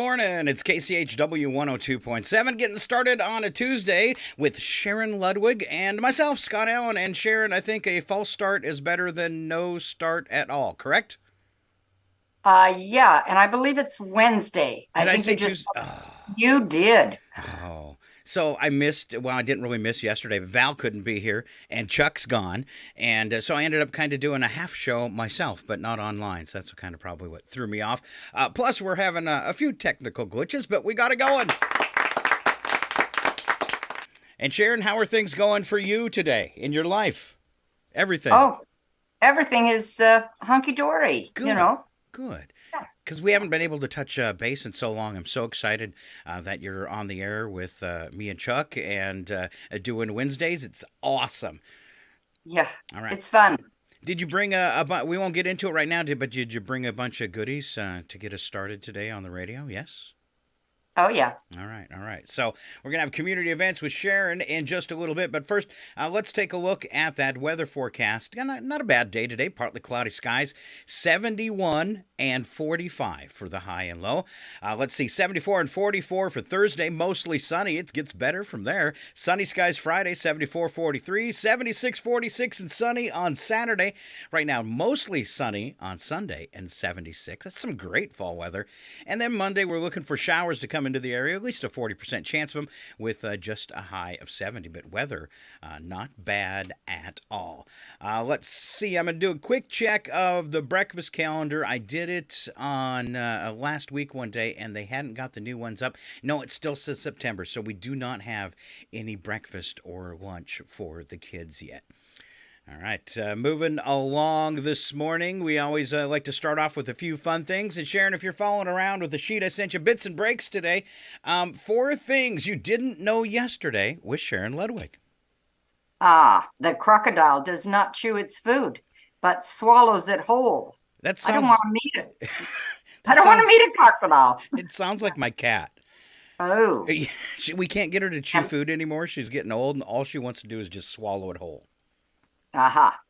morning. It's KCHW 102.7, getting started on a Tuesday with Sharon Ludwig and myself, Scott Allen. And Sharon, I think a false start is better than no start at all, correct? Yeah, and I believe it's Wednesday. Did I I think say you just Tuesday? Oh. you did. Oh. So I missed, well, I didn't really miss yesterday. Val couldn't be here, and Chuck's gone. And so I ended up kind of doing a half show myself, but not online. So that's kind of probably what threw me off. Plus, we're having a few technical glitches, but we got it going. And Sharon, how are things going for you today in your life? Everything. Oh, everything is hunky dory. Good. Good. Yeah. Because we haven't been able to touch base in so long. I'm so excited that you're on the air with me and Chuck and doing Wednesdays. It's awesome. Yeah, All right. it's fun. Did you bring we won't get into it right now, but did you bring a bunch of goodies to get us started today on the radio? Yes? Oh yeah. All right, all right. So we're going to have community events with Sharon in just a little bit. But first, let's take a look at that weather forecast. Yeah, not a bad day today. Partly cloudy skies, 71 and 45 for the high and low. Let's see, 74 and 44 for Thursday, mostly sunny. It gets better from there. Sunny skies Friday, 74, 43, 76, 46, and sunny on Saturday. Right now, mostly sunny on Sunday and 76. That's some great fall weather. And then Monday, we're looking for showers to come into the area, at least a 40% chance of them, with just a high of 70. But weather, not bad at all. Let's see. I'm going to do a quick check of the breakfast calendar. I did it on last week one day, and they hadn't got the new ones up. No, it still says September, so we do not have any breakfast or lunch for the kids yet. All right, moving along this morning, we always like to start off with a few fun things. And Sharon, if you're following around with the sheet, I sent you bits and breaks today. 4 things you didn't know yesterday with Sharon Ludwig. The crocodile does not chew its food, but swallows it whole. That I don't sounds. want to meet it. I That don't want to sounds. meet a crocodile. It sounds like my cat. Oh, We can't get her to chew food anymore. She's getting old, and all she wants to do is just swallow it whole. aha.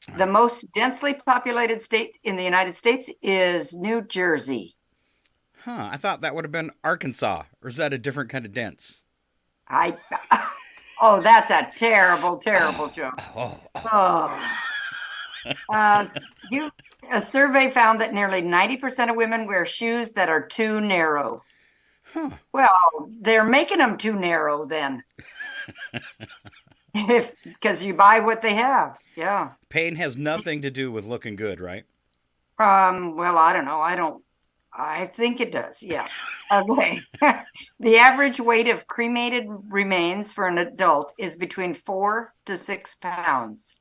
All The right. most densely populated state in the United States is New Jersey. Huh? I thought that would have been Arkansas, or is that a different kind of dense? I Oh, that's a terrible, terrible Oh, joke. oh, oh. Oh. Uh, you A survey found that nearly 90% of women wear shoes that are too narrow. Huh. Well, they're making them too narrow then. If because you buy what they have. Yeah. Pain has nothing to do with looking good, right? Well, I don't know. I think it does. Yeah. Okay. The average weight of cremated remains for an adult is between 4 to 6 pounds.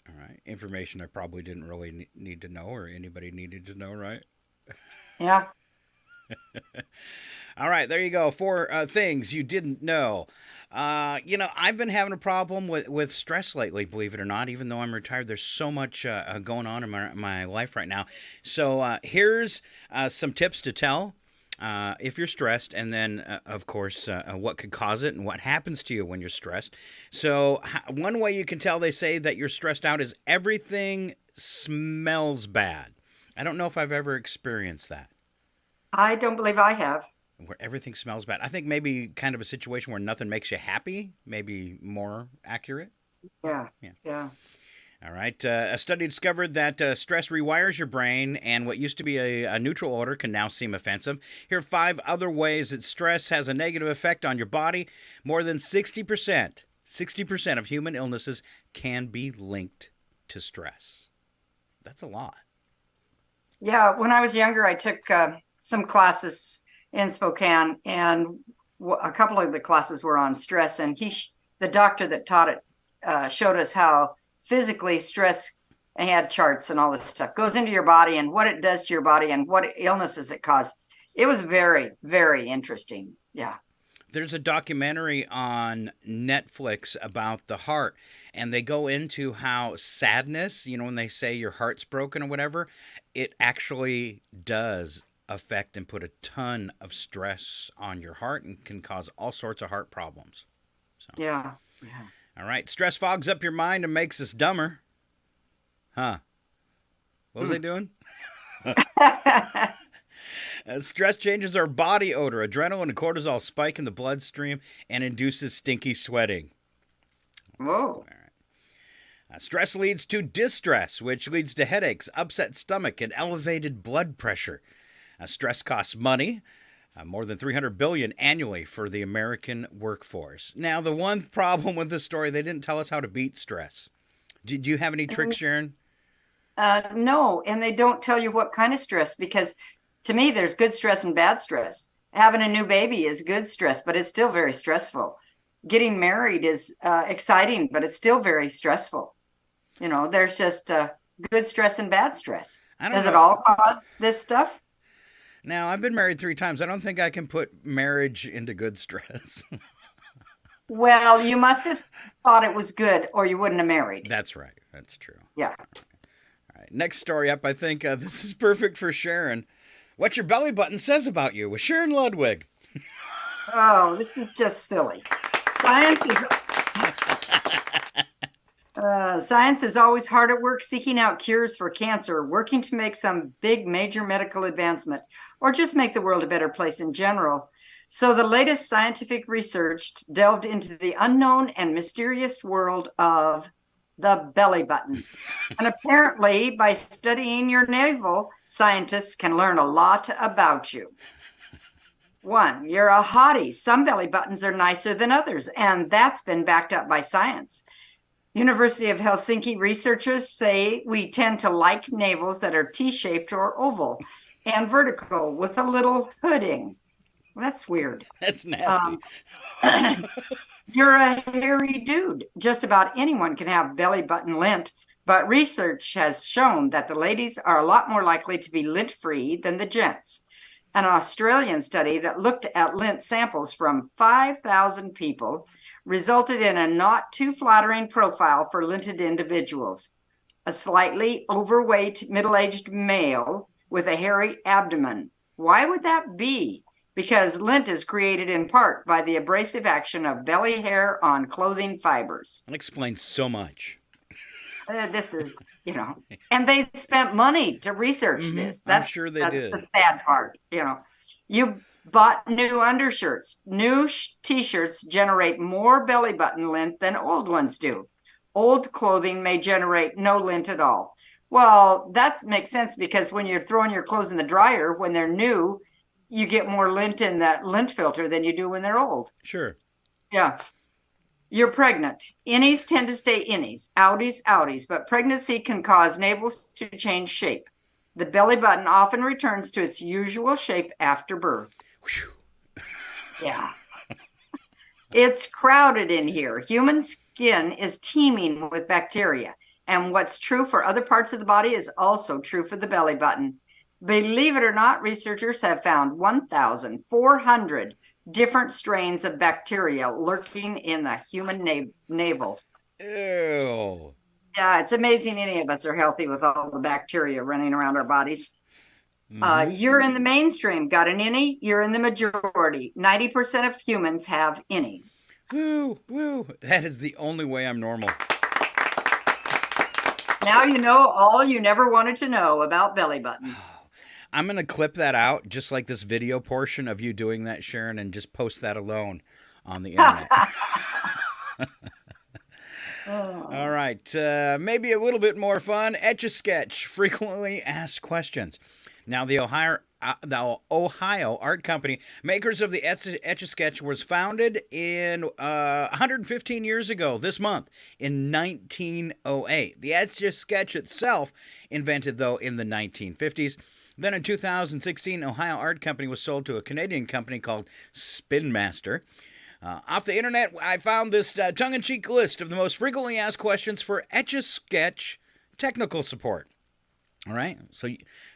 All right. Information I probably didn't really need to know, or anybody needed to know, right? Yeah. All right, there you go. 4 things you didn't know. I've been having a problem with stress lately, believe it or not, even though I'm retired. There's so much going on in my life right now. So here's some tips to tell if you're stressed, and then, of course, what could cause it and what happens to you when you're stressed. So one way you can tell, they say, that you're stressed out is everything smells bad. I don't know if I've ever experienced that. I don't believe I have. Where everything smells bad. I think maybe kind of a situation where nothing makes you happy, maybe more accurate. Yeah. Yeah. Yeah. All right. A study discovered that stress rewires your brain, and what used to be a neutral odor can now seem offensive. Here are 5 other ways that stress has a negative effect on your body. More than 60% of human illnesses can be linked to stress. That's a lot. Yeah. When I was younger, I took some classes in Spokane, and a couple of the classes were on stress. And the doctor that taught it, showed us how physically stress, and he had charts and all this stuff, goes into your body and what it does to your body and what illnesses it causes. It was very, very interesting. Yeah. There's a documentary on Netflix about the heart, and they go into how sadness, when they say your heart's broken or whatever, it actually does affect and put a ton of stress on your heart and can cause all sorts of heart problems. So, Yeah. Yeah. all right, stress fogs up your mind and makes us dumber. Huh? What was I doing? Stress changes our body odor. Adrenaline and cortisol spike in the bloodstream and induces stinky sweating. Whoa. Stress leads to distress, which leads to headaches, upset stomach, and elevated blood pressure. Stress costs money, more than $300 billion annually for the American workforce. Now, the one problem with this story, they didn't tell us how to beat stress. Did you have any tricks, Sharon? No, and they don't tell you what kind of stress, because to me, there's good stress and bad stress. Having a new baby is good stress, but it's still very stressful. Getting married is exciting, but it's still very stressful. You know, there's just good stress and bad stress. Does it all cause this stuff? Now, I've been married 3 times. I don't think I can put marriage into good stress. Well, you must have thought it was good, or you wouldn't have married. That's right. That's true. Yeah. All right. Next story up, I think this is perfect for Sharon. What your belly button says about you with Sharon Ludwig. Oh, this is just silly. Science is always hard at work seeking out cures for cancer, working to make some big major medical advancement, or just make the world a better place in general. So the latest scientific research delved into the unknown and mysterious world of the belly button. And apparently, by studying your navel, scientists can learn a lot about you. 1, you're a hottie. Some belly buttons are nicer than others, and that's been backed up by science. University of Helsinki researchers say we tend to like navels that are T-shaped or oval and vertical with a little hooding. Well, that's weird. That's nasty. You're a hairy dude. Just about anyone can have belly button lint, but research has shown that the ladies are a lot more likely to be lint-free than the gents. An Australian study that looked at lint samples from 5,000 people resulted in a not too flattering profile for linted individuals. A slightly overweight middle-aged male with a hairy abdomen. Why would that be? Because lint is created in part by the abrasive action of belly hair on clothing fibers. That explains so much. This is, and they spent money to research this. I'm sure they did. That's the sad part. You bought new undershirts. New t-shirts generate more belly button lint than old ones do. Old clothing may generate no lint at all. Well, that makes sense, because when you're throwing your clothes in the dryer, when they're new, you get more lint in that lint filter than you do when they're old. Sure. Yeah. You're pregnant. Innies tend to stay innies, outies, outies, but pregnancy can cause navels to change shape. The belly button often returns to its usual shape after birth. Whew. Yeah. It's crowded in here. Human skin is teeming with bacteria, and what's true for other parts of the body is also true for the belly button. Believe it or not, researchers have found 1,400 different strains of bacteria lurking in the human navel. Ew. Yeah, it's amazing any of us are healthy with all the bacteria running around our bodies. You're in the mainstream. Got an innie? You're in the majority. 90% of humans have innies. Woo, woo. That is the only way I'm normal. Now you know all you never wanted to know about belly buttons. I'm going to clip that out, just like this video portion of you doing that, Sharon, and just post that alone on the internet. All right. Maybe a little bit more fun. Etch-a-Sketch, frequently asked questions. Now, the Ohio Art Company, makers of the Etch-a-Sketch, was founded in 115 years ago this month, in 1908. The Etch-a-Sketch itself, invented, though, in the 1950s. Then in 2016, Ohio Art Company was sold to a Canadian company called Spin Master. Off the internet, I found this tongue-in-cheek list of the most frequently asked questions for Etch-a-Sketch technical support. All right?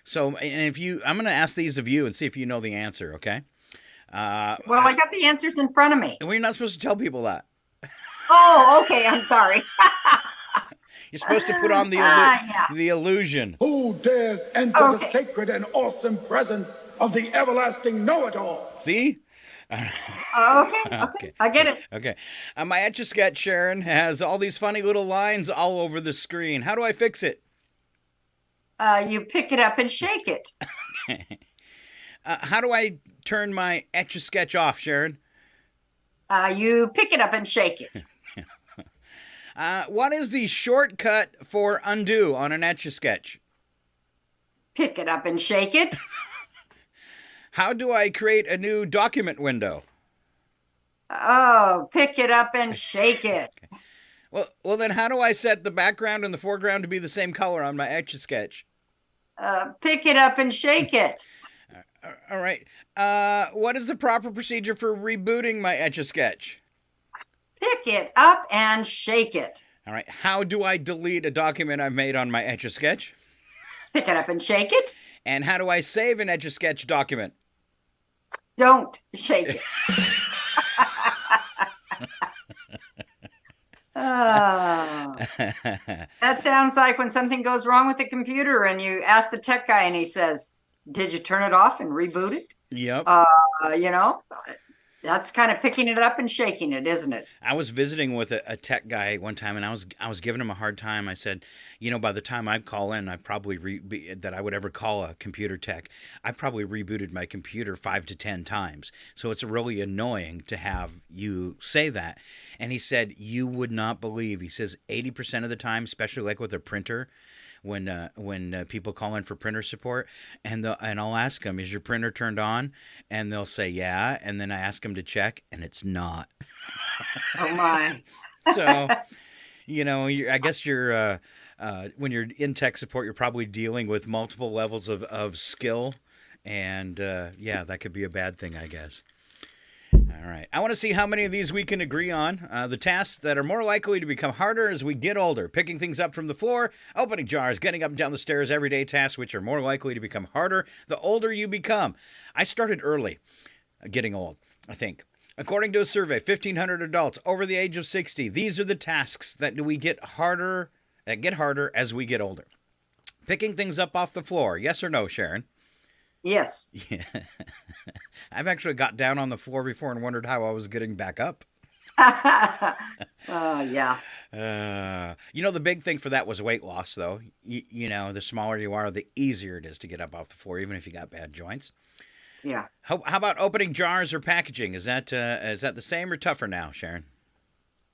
So, and if you, I'm going to ask these of you and see if you know the answer, okay? Well, I got the answers in front of me. We're not supposed to tell people that. Oh, okay. I'm sorry. You're supposed to put on the the illusion. Who dares enter the sacred and awesome presence of the everlasting know-it-all? See? Okay. I get it. Okay. My Etch-a-Sketch, Sharon, has all these funny little lines all over the screen. How do I fix it? You pick it up and shake it. How do I turn my Etch-a-Sketch off, Sharon? You pick it up and shake it. What is the shortcut for undo on an Etch-a-Sketch? Pick it up and shake it. How do I create a new document window? Oh, pick it up and shake it. Well, then how do I set the background and the foreground to be the same color on my Etch-a-Sketch? Pick it up and shake it. All right. What is the proper procedure for rebooting my Etch-a-Sketch? Pick it up and shake it. All right. How do I delete a document I've made on my Etch-a-Sketch? Pick it up and shake it. And how do I save an Etch-a-Sketch document? Don't shake it. Oh, that sounds like when something goes wrong with the computer and you ask the tech guy and he says, "Did you turn it off and reboot it?" Yep. You know, that's kind of picking it up and shaking it, isn't it? I was visiting with a tech guy one time, and I was giving him a hard time. I said, by the time I call in, I probably that I would ever call a computer tech, I probably rebooted my computer 5 to 10 times. So it's really annoying to have you say that. And he said, you would not believe. He says 80% of the time, especially like with a printer, when people call in for printer support, and I'll ask them, is your printer turned on? And they'll say, yeah. And then I ask them to check, and it's not. Oh, my. So, I guess you're, when you're in tech support, you're probably dealing with multiple levels of skill. And, that could be a bad thing, I guess. All right. I want to see how many of these we can agree on. The tasks that are more likely to become harder as we get older. Picking things up from the floor, opening jars, getting up and down the stairs, everyday tasks which are more likely to become harder the older you become. I started early getting old, I think. According to a survey, 1,500 adults over the age of 60, these are the tasks that get harder as we get older. Picking things up off the floor, yes or no, Sharon? Yes. Yeah. I've actually got down on the floor before and wondered how I was getting back up. Yeah. The big thing for that was weight loss, though. The smaller you are, the easier it is to get up off the floor, even if you got bad joints. Yeah. How about opening jars or packaging? Is that the same or tougher now, Sharon?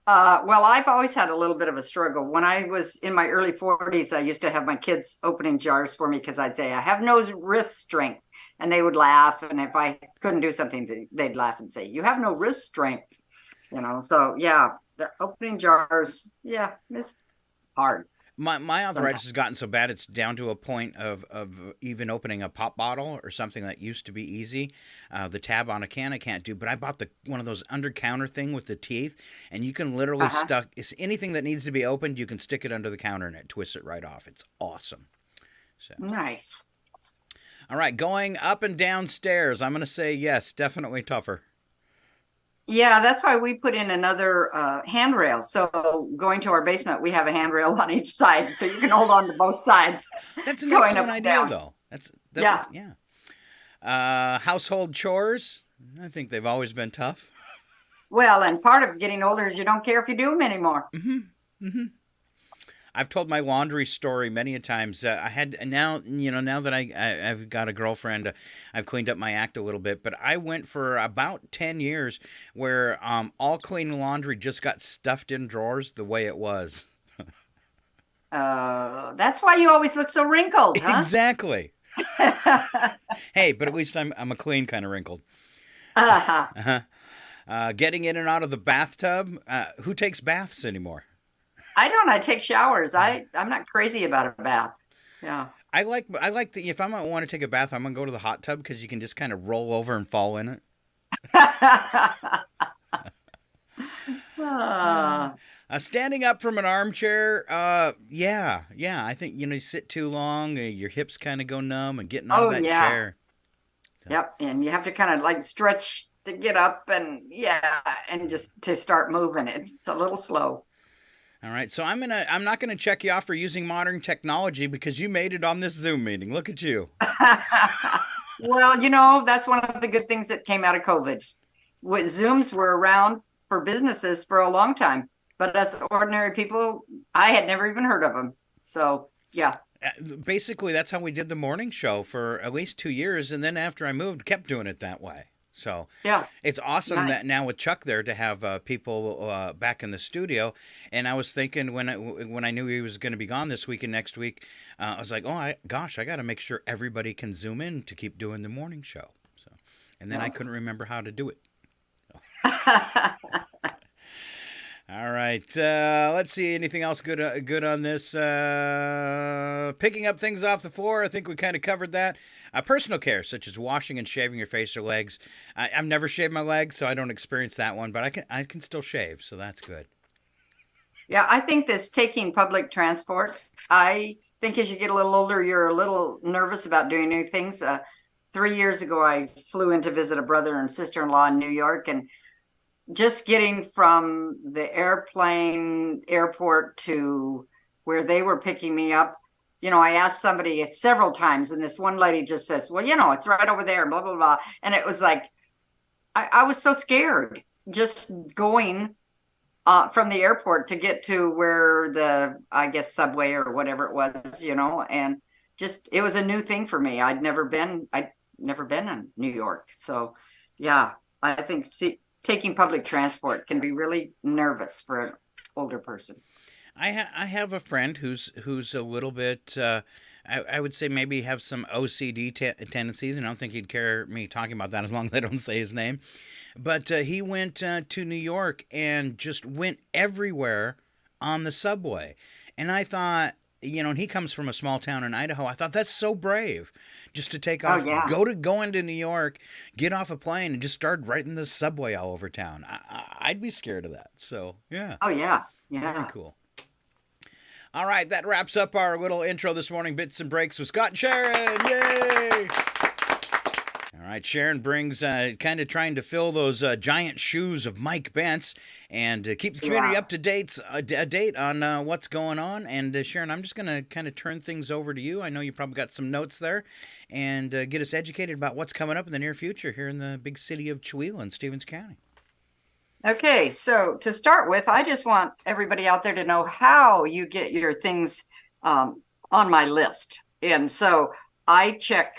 Well, I've always had a little bit of a struggle. When I was in my early 40s, I used to have my kids opening jars for me because I'd say, I have no wrist strength. And they would laugh. And if I couldn't do something, they'd laugh and say, you have no wrist strength. So yeah, the opening jars, yeah, it's hard. My arthritis has gotten so bad it's down to a point of even opening a pop bottle or something that used to be easy. The tab on a can I can't do, but I bought one of those under counter thing with the teeth, and you can literally it's anything that needs to be opened, you can stick it under the counter and it twists it right off. It's awesome. So nice. All right, going up and down stairs. I'm going to say yes, definitely tougher. Yeah, that's why we put in another handrail. So going to our basement, we have a handrail on each side, so you can hold on to both sides. That's an excellent idea, though. That's yeah. Household chores. I think they've always been tough. Well, and part of getting older is you don't care if you do them anymore. Mm-hmm. Mm-hmm. I've told my laundry story many a times. I had now that I've got a girlfriend, I've cleaned up my act a little bit. But I went for about 10 years where all clean laundry just got stuffed in drawers the way it was. That's why you always look so wrinkled, huh? Exactly. Hey, but at least I'm a clean kind of wrinkled. Getting in and out of the bathtub. Who takes baths anymore? I don't. I take showers. I'm not crazy about a bath. Yeah. I like if I might want to take a bath, I'm gonna go to the hot tub because you can just kind of roll over and fall in it. Standing up from an armchair, yeah. I think you sit too long, your hips kind of go numb, and getting out of that chair. Yep, and you have to kind of like stretch to get up, and just to start moving. It's a little slow. All right, so I'm not gonna check you off for using modern technology because you made it on this Zoom meeting. Look at you. Well, that's one of the good things that came out of COVID. Zooms were around for businesses for a long time, but as ordinary people, I had never even heard of them. So yeah. Basically, that's how we did the morning show for at least 2 years, and then after I moved, kept doing it that way. So Yeah, it's awesome that nice. now with Chuck there to have people back in the studio. And I was thinking when I knew he was going to be gone this week and next week, I was like, gosh, I got to make sure everybody can zoom in to keep doing the morning show. So, and then I couldn't remember how to do it. All right. Let's see. Anything else good on this? Picking up things off the floor. I think we kind of covered that. Personal care, such as washing and shaving your face or legs. I've never shaved my legs, so I don't experience that one. But I can still shave, so that's good. Yeah, I think this taking public transport. I think as you get a little older, you're a little nervous about doing new things. 3 years ago, I flew in to visit a brother and sister-in-law in New York, and just getting from the airport to where they were picking me up, I asked somebody several times, and this one lady just says, well, it's right over there, blah, blah, blah. And it was like, I was so scared just going from the airport to get to where I guess, subway or whatever it was, and just, it was a new thing for me. I'd never been in New York. So yeah, I think, taking public transport can be really nervous for an older person. I have a friend who's a little bit. I would say maybe have some OCD tendencies, and I don't think he'd care me talking about that as long as I don't say his name. But he went to New York and just went everywhere on the subway, and I thought, and he comes from a small town in Idaho. I thought that's so brave, just to take off, go into New York, get off a plane, and just start riding the subway all over town. I'd be scared of that. So yeah. Oh yeah, yeah. Very cool. All right, that wraps up our little intro this morning. Bits and breaks with Scott and Sharon. Yay! All right, Sharon brings kind of trying to fill those giant shoes of Mike Bentz and keep the community up to date on what's going on. And Sharon, I'm just going to kind of turn things over to you. I know you probably got some notes there, and get us educated about what's coming up in the near future here in the big city of Chewelah in Stevens County. Okay, so to start with, I just want everybody out there to know how you get your things on my list. And so I check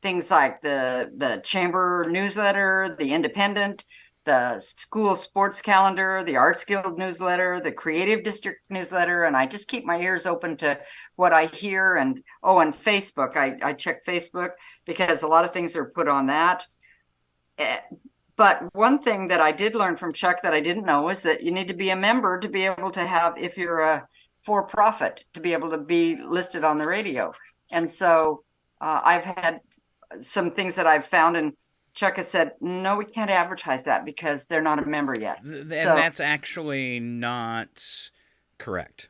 things like the chamber newsletter, the independent, the school sports calendar, the Arts Guild newsletter, the creative district newsletter, and I just keep my ears open to what I hear. And Facebook, I check Facebook because a lot of things are put on that. But one thing that I did learn from Chuck that I didn't know is that you need to be a member to be able to have, if you're a for-profit, to be able to be listed on the radio. And so I've had some things that I've found, and Chuck has said, no, we can't advertise that because they're not a member yet. And that's actually not correct.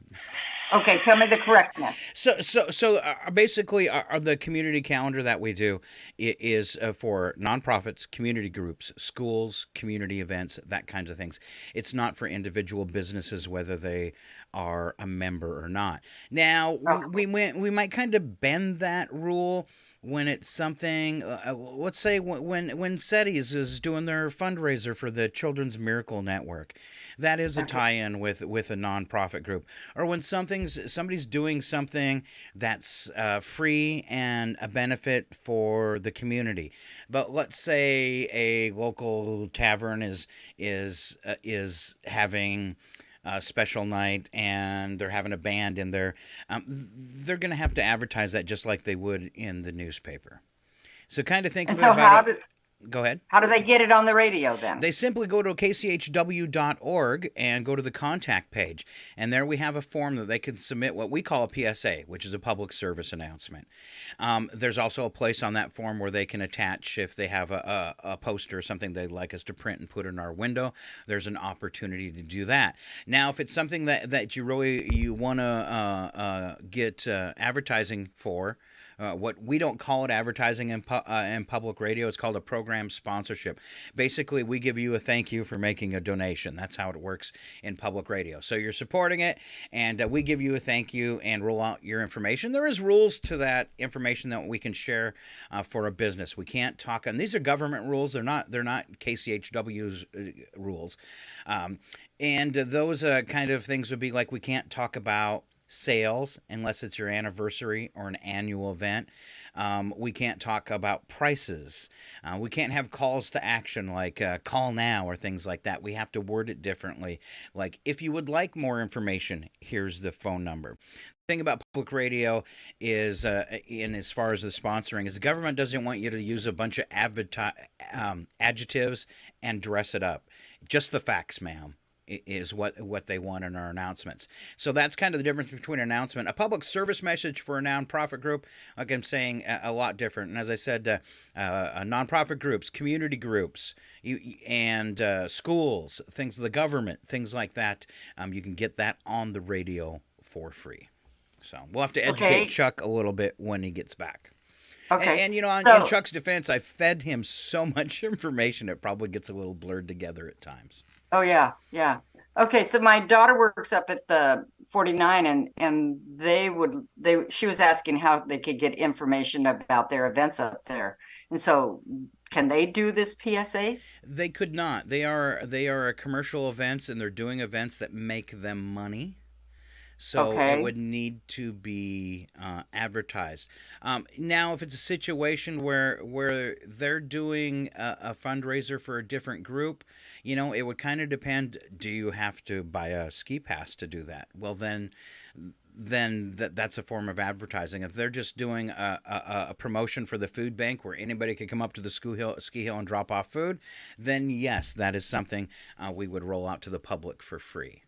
Okay, tell me the correctness. So basically, the community calendar that we do is for nonprofits, community groups, schools, community events, that kinds of things. It's not for individual businesses, whether they are a member or not. Now, we might kind of bend that rule when it's something, let's say when SETI's is doing their fundraiser for the Children's Miracle Network. That is a tie-in with a nonprofit group. Or when somebody's doing something that's free and a benefit for the community. But let's say a local tavern is having a special night and they're having a band in there. They're going to have to advertise that just like they would in the newspaper. So kind of think about it. Go ahead. How do they get it on the radio then? They simply go to kchw.org and go to the contact page. And there we have a form that they can submit what we call a PSA, which is a public service announcement. There's also a place on that form where they can attach, if they have a poster or something they'd like us to print and put in our window, there's an opportunity to do that. Now, if it's something that you want to get advertising for, what we don't call it advertising in public radio. It's called a program sponsorship. Basically, we give you a thank you for making a donation. That's how it works in public radio. So you're supporting it, and we give you a thank you and roll out your information. There is rules to that information that we can share for a business. We can't talk, and these are government rules. They're not KCHW's rules. And those kind of things would be like we can't talk about sales unless it's your anniversary or an annual event. We can't talk about prices. We can't have calls to action like call now or things like that. We have to word it differently. Like, if you would like more information, here's the phone number. The thing about public radio is, in as far as the sponsoring, is the government doesn't want you to use a bunch of adjectives and dress it up. Just the facts, ma'am, is what they want in our announcements. So that's kind of the difference between an announcement. A public service message for a nonprofit group, like I'm saying, a lot different. And as I said, nonprofit groups, community groups, and schools, things of the government, things like that, you can get that on the radio for free. So we'll have to educate Chuck a little bit when he gets back. Okay. And in Chuck's defense, I fed him so much information it probably gets a little blurred together at times. Oh yeah, yeah. Okay, so my daughter works up at the 49, and she was asking how they could get information about their events up there. And so, can they do this PSA? They could not. They are commercial events, and they're doing events that make them money. So it would need to be advertised. Now, if it's a situation where they're doing a fundraiser for a different group, it would kind of depend. Do you have to buy a ski pass to do that? Well, then that's a form of advertising. If they're just doing a promotion for the food bank where anybody could come up to the ski hill and drop off food, then yes, that is something we would roll out to the public for free.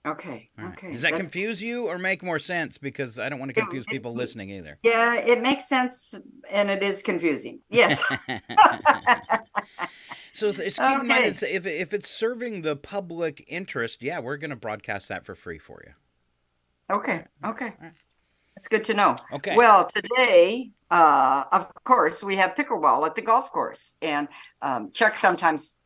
Okay. Right. Okay. Does that confuse you or make more sense? Because I don't want to confuse people listening either. Yeah, it makes sense, and it is confusing. Yes. So it's keep in mind, if it's serving the public interest, yeah, we're going to broadcast that for free for you. Okay. Okay. Right. That's good to know. Okay. Well, today, of course, we have pickleball at the golf course, and Chuck sometimes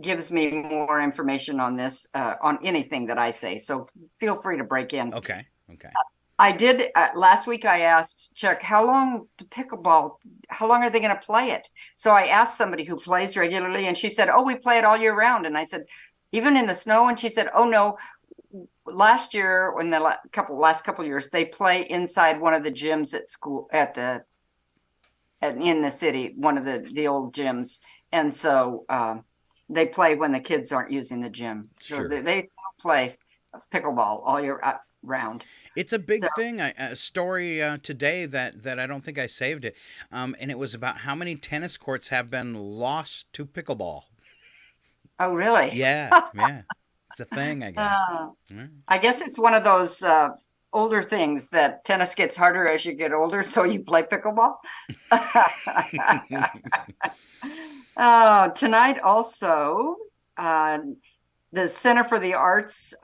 gives me more information on this, on anything that I say. So feel free to break in. Okay. Okay. I did last week. I asked Chuck, how long are they going to play it? So I asked somebody who plays regularly, and she said, "Oh, we play it all year round." And I said, "Even in the snow?" And she said, "Oh no, last year, in the last couple years, they play inside one of the gyms at school in the city, one of the old gyms. And so, they play when the kids aren't using the gym. So they still play pickleball all year round. It's a big thing. A story today that I don't think I saved it. And it was about how many tennis courts have been lost to pickleball. Oh, really? Yeah. Yeah. It's a thing, I guess. I guess it's one of those older things that tennis gets harder as you get older. So you play pickleball. Tonight also, the Center for the Arts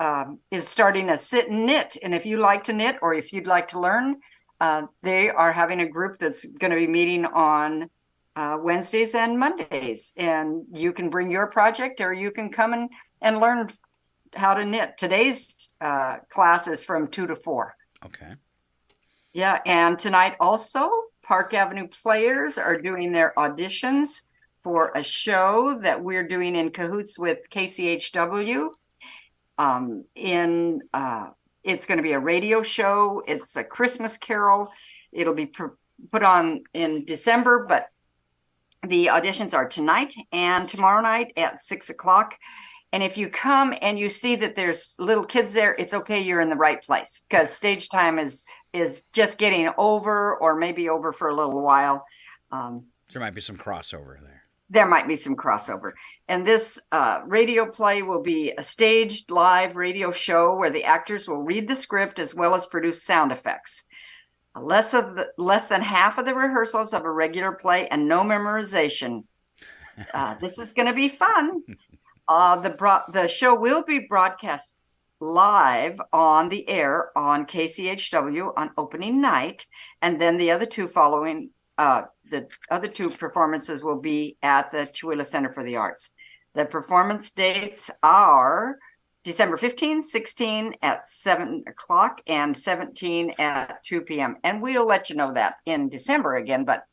is starting a sit and knit. And if you like to knit or if you'd like to learn, they are having a group that's going to be meeting on Wednesdays and Mondays. And you can bring your project or you can come and learn how to knit. Today's class is from 2 to 4. Okay. Yeah. And tonight also, Park Avenue Players are doing their auditions for a show that we're doing in cahoots with KCHW. It's going to be a radio show. It's a Christmas Carol. It'll be put on in December, but the auditions are tonight and tomorrow night at 6:00. And if you come and you see that there's little kids there, it's okay. You're in the right place because stage time is just getting over or maybe over for a little while. There might be some crossover there. There might be some crossover. And this radio play will be a staged live radio show where the actors will read the script as well as produce sound effects. Less than half of the rehearsals of a regular play and no memorization. This is going to be fun. The show will be broadcast live on the air on KCHW on opening night. And then the other two performances will be at the Chihuahua Center for the Arts. The performance dates are December 15, 16 at 7:00 and 17 at 2 p.m. And we'll let you know that in December again, but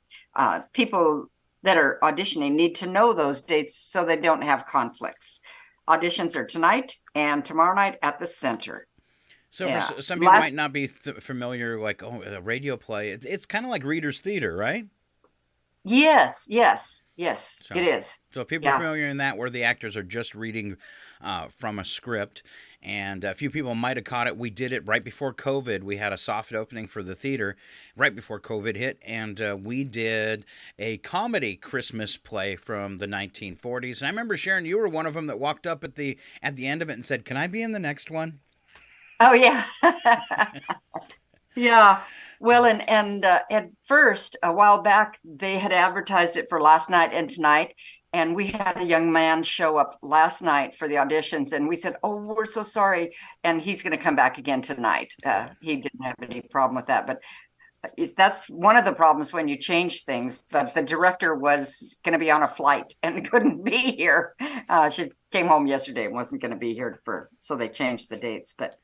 people that are auditioning need to know those dates so they don't have conflicts. Auditions are tonight and tomorrow night at the center. So for Yeah. some people might Last not be familiar, like, oh, a radio play. It's kind of like Reader's Theater, right? Yes, yes, yes, it So, is. so if people are Yeah. familiar in that, where the actors are just reading from a script, and a few people might have caught it. We did it right before COVID. We had a soft opening for the theater right before COVID hit, and we did a comedy Christmas play from the 1940s. And I remember, Sharon, you were one of them that walked up at the end of it and said, "Can I be in the next one?" Oh yeah. Yeah. Well, and at first, a while back, they had advertised it for last night and tonight, and we had a young man show up last night for the auditions, and we said, "Oh, we're so sorry," and he's going to come back again tonight. Good. He didn't have any problem with that, but that's one of the problems when you change things. But the director was going to be on a flight and couldn't be here. She came home yesterday and wasn't going to be here so they changed the dates, but.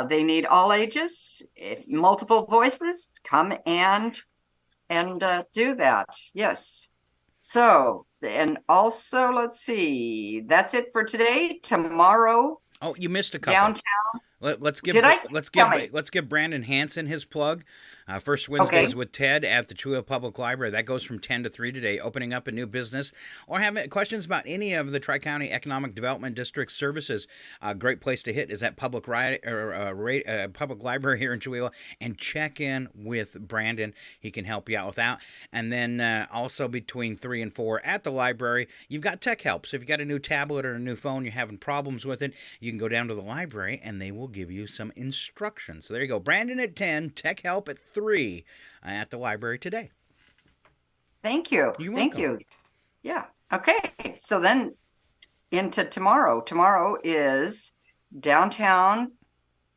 They need all ages, multiple voices. Come and do that. Yes. So, and also, let's see. That's it for today. Tomorrow, Oh, you missed a couple. downtown. Let's give Did I? Tell me. let's give Brandon Hanson his plug. First Wednesdays Okay. with Ted at the Chewell Public Library. That goes from 10 to 3 today, opening up a new business. Or have questions about any of the Tri-County Economic Development District services. A great place to hit is that public library here in Chewell, and check in with Brandon. He can help you out with that. And then also between 3 and 4 at the library, you've got tech help. So if you've got a new tablet or a new phone, you're having problems with it, you can go down to the library and they will give you some instructions. So there you go. Brandon at 10, tech help at 3 at the library today. Thank you. You're Thank welcome. you. Yeah. Okay. So then into tomorrow. Tomorrow is downtown,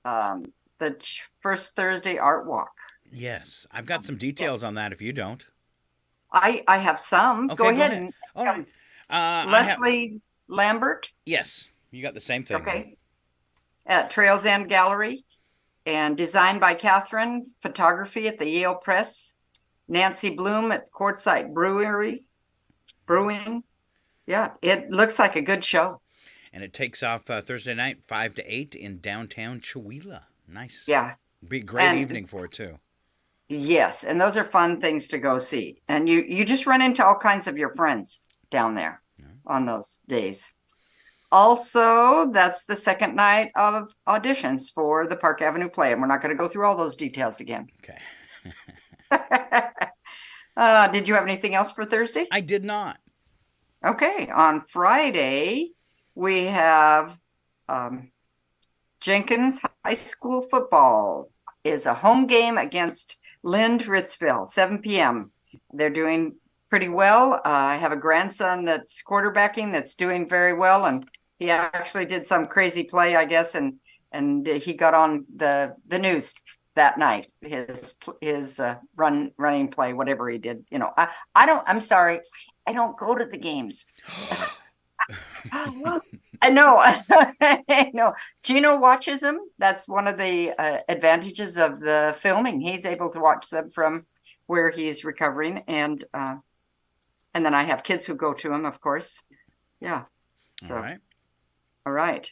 the first Thursday art walk. Yes, I've got some details on that if you don't. I have some. Okay, Go ahead. And All right. Leslie Lambert. Yes, you got the same thing. Okay. At Trails End Gallery, and designed by Catherine, photography at the Yale Press, Nancy Bloom at Quartzsite Brewing. Yeah, it looks like a good show. And it takes off Thursday night, 5 to 8 in downtown Chewela. Nice. Yeah. Be a great evening for it, too. Yes, and those are fun things to go see. And you just run into all kinds of your friends down there on those days. Also, that's the second night of auditions for the Park Avenue play, and we're not going to go through all those details again. Okay. Did you have anything else for Thursday? I did not. Okay, on Friday, we have Jenkins High School football is a home game against Lind Ritzville, 7 p.m. They're doing pretty well. I have a grandson that's quarterbacking that's doing very well, and he actually did some crazy play, I guess, and he got on the news that night. His running play, whatever he did. I'm sorry, I don't go to the games. I know. I know. Gino watches them. That's one of the advantages of the filming. He's able to watch them from where he's recovering, and then I have kids who go to him, of course. Yeah. So. All right.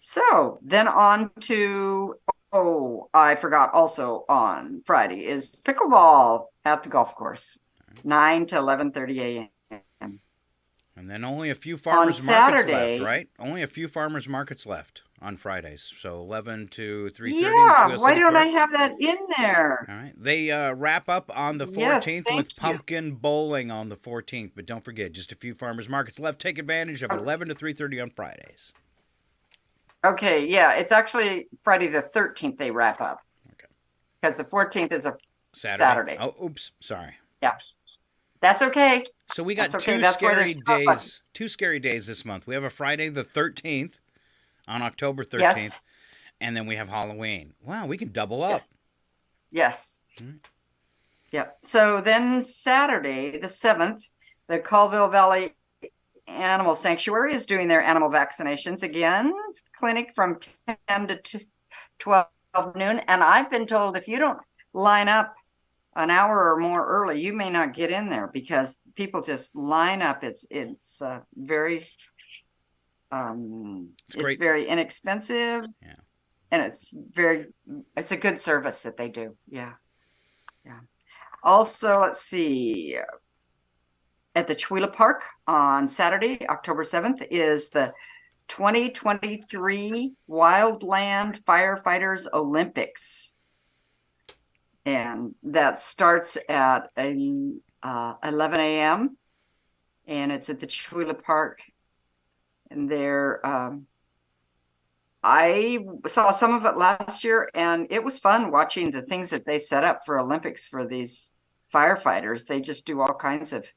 So then on to, I forgot, also on Friday is pickleball at the golf course, 9 to 11:30 a.m. And then only a few farmers markets left, right? Only a few farmers markets left on Fridays. So 11 to 3:30. Yeah, why don't I have that in there? All right. They wrap up on the 14th with pumpkin bowling on the 14th. But don't forget, just a few farmers markets left. Take advantage of 11 to 3:30 on Fridays. Okay, yeah, it's actually Friday the 13th they wrap up. Okay. Because the 14th is a Saturday. Oh, oops, sorry. Yeah. That's okay. So we got two scary days this month. We have a Friday the 13th on October 13th. Yes. And then we have Halloween. Wow, we can double up. Yes. Yep. So then Saturday the 7th, the Colville Valley Animal Sanctuary is doing their animal vaccinations again. Clinic from 10 to 12 noon. And I've been told if you don't line up an hour or more early, you may not get in there because people just line up. It's very it's very inexpensive. Yeah. and it's a good service that they do. Yeah. Yeah. Also, let's see, at the Chewila Park on Saturday, October 7th, is the 2023 Wildland Firefighters Olympics. And that starts at 11 a.m. and it's at the Chewila Park. And I saw some of it last year, and it was fun watching the things that they set up for Olympics for these firefighters. They just do all kinds of,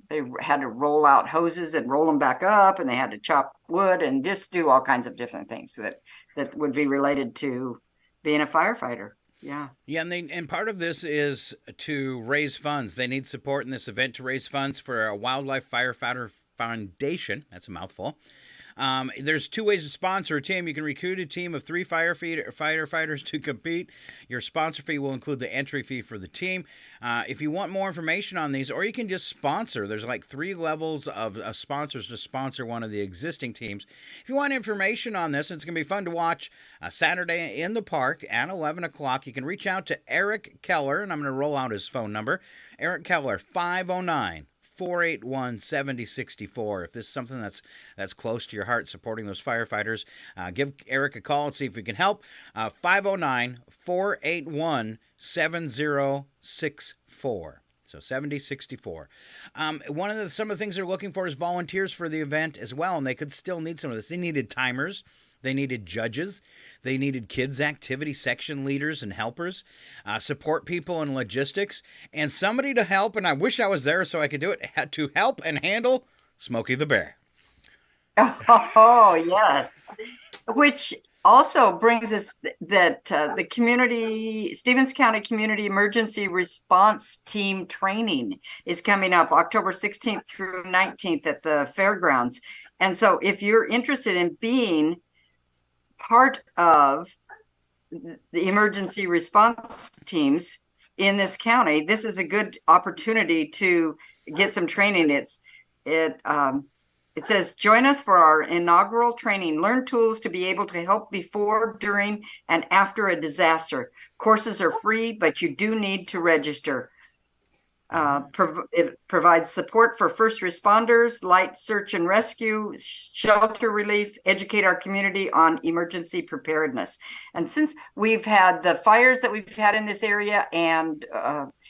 they had to roll out hoses and roll them back up, and they had to chop wood and just do all kinds of different things that would be related to being a firefighter. Yeah. Yeah, and part of this is to raise funds. They need support in this event to raise funds for a Wildlife Firefighter Foundation. That's a mouthful. There's two ways to sponsor a team. You can recruit a team of 3 firefighters to compete. Your sponsor fee will include the entry fee for the team. If you want more information on these, or you can just sponsor. There's like 3 levels of sponsors to sponsor one of the existing teams. If you want information on this, it's going to be fun to watch Saturday in the park at 11 o'clock. You can reach out to Eric Keller, and I'm going to roll out his phone number. Eric Keller, 509-481-7064. If this is something that's close to your heart, supporting those firefighters, give Eric a call and see if we can help. 509-481-7064. So 7064. Some of the things they're looking for is volunteers for the event as well, and they could still need some of this. They needed timers. They needed judges. They needed kids' activity section leaders and helpers, support people in logistics, and somebody to help, and I wish I was there so I could do it, to help and handle Smokey the Bear. Oh, yes. Which also brings us that the Stevens County Community Emergency Response Team Training is coming up October 16th through 19th at the fairgrounds. And so if you're interested in being part of the emergency response teams in this county, this is a good opportunity to get some training. It says, join us for our inaugural training. Learn tools to be able to help before, during, and after a disaster. Courses are free, but you do need to register. It provides support for first responders, light search and rescue, shelter relief, educate our community on emergency preparedness. And since we've had the fires that we've had in this area and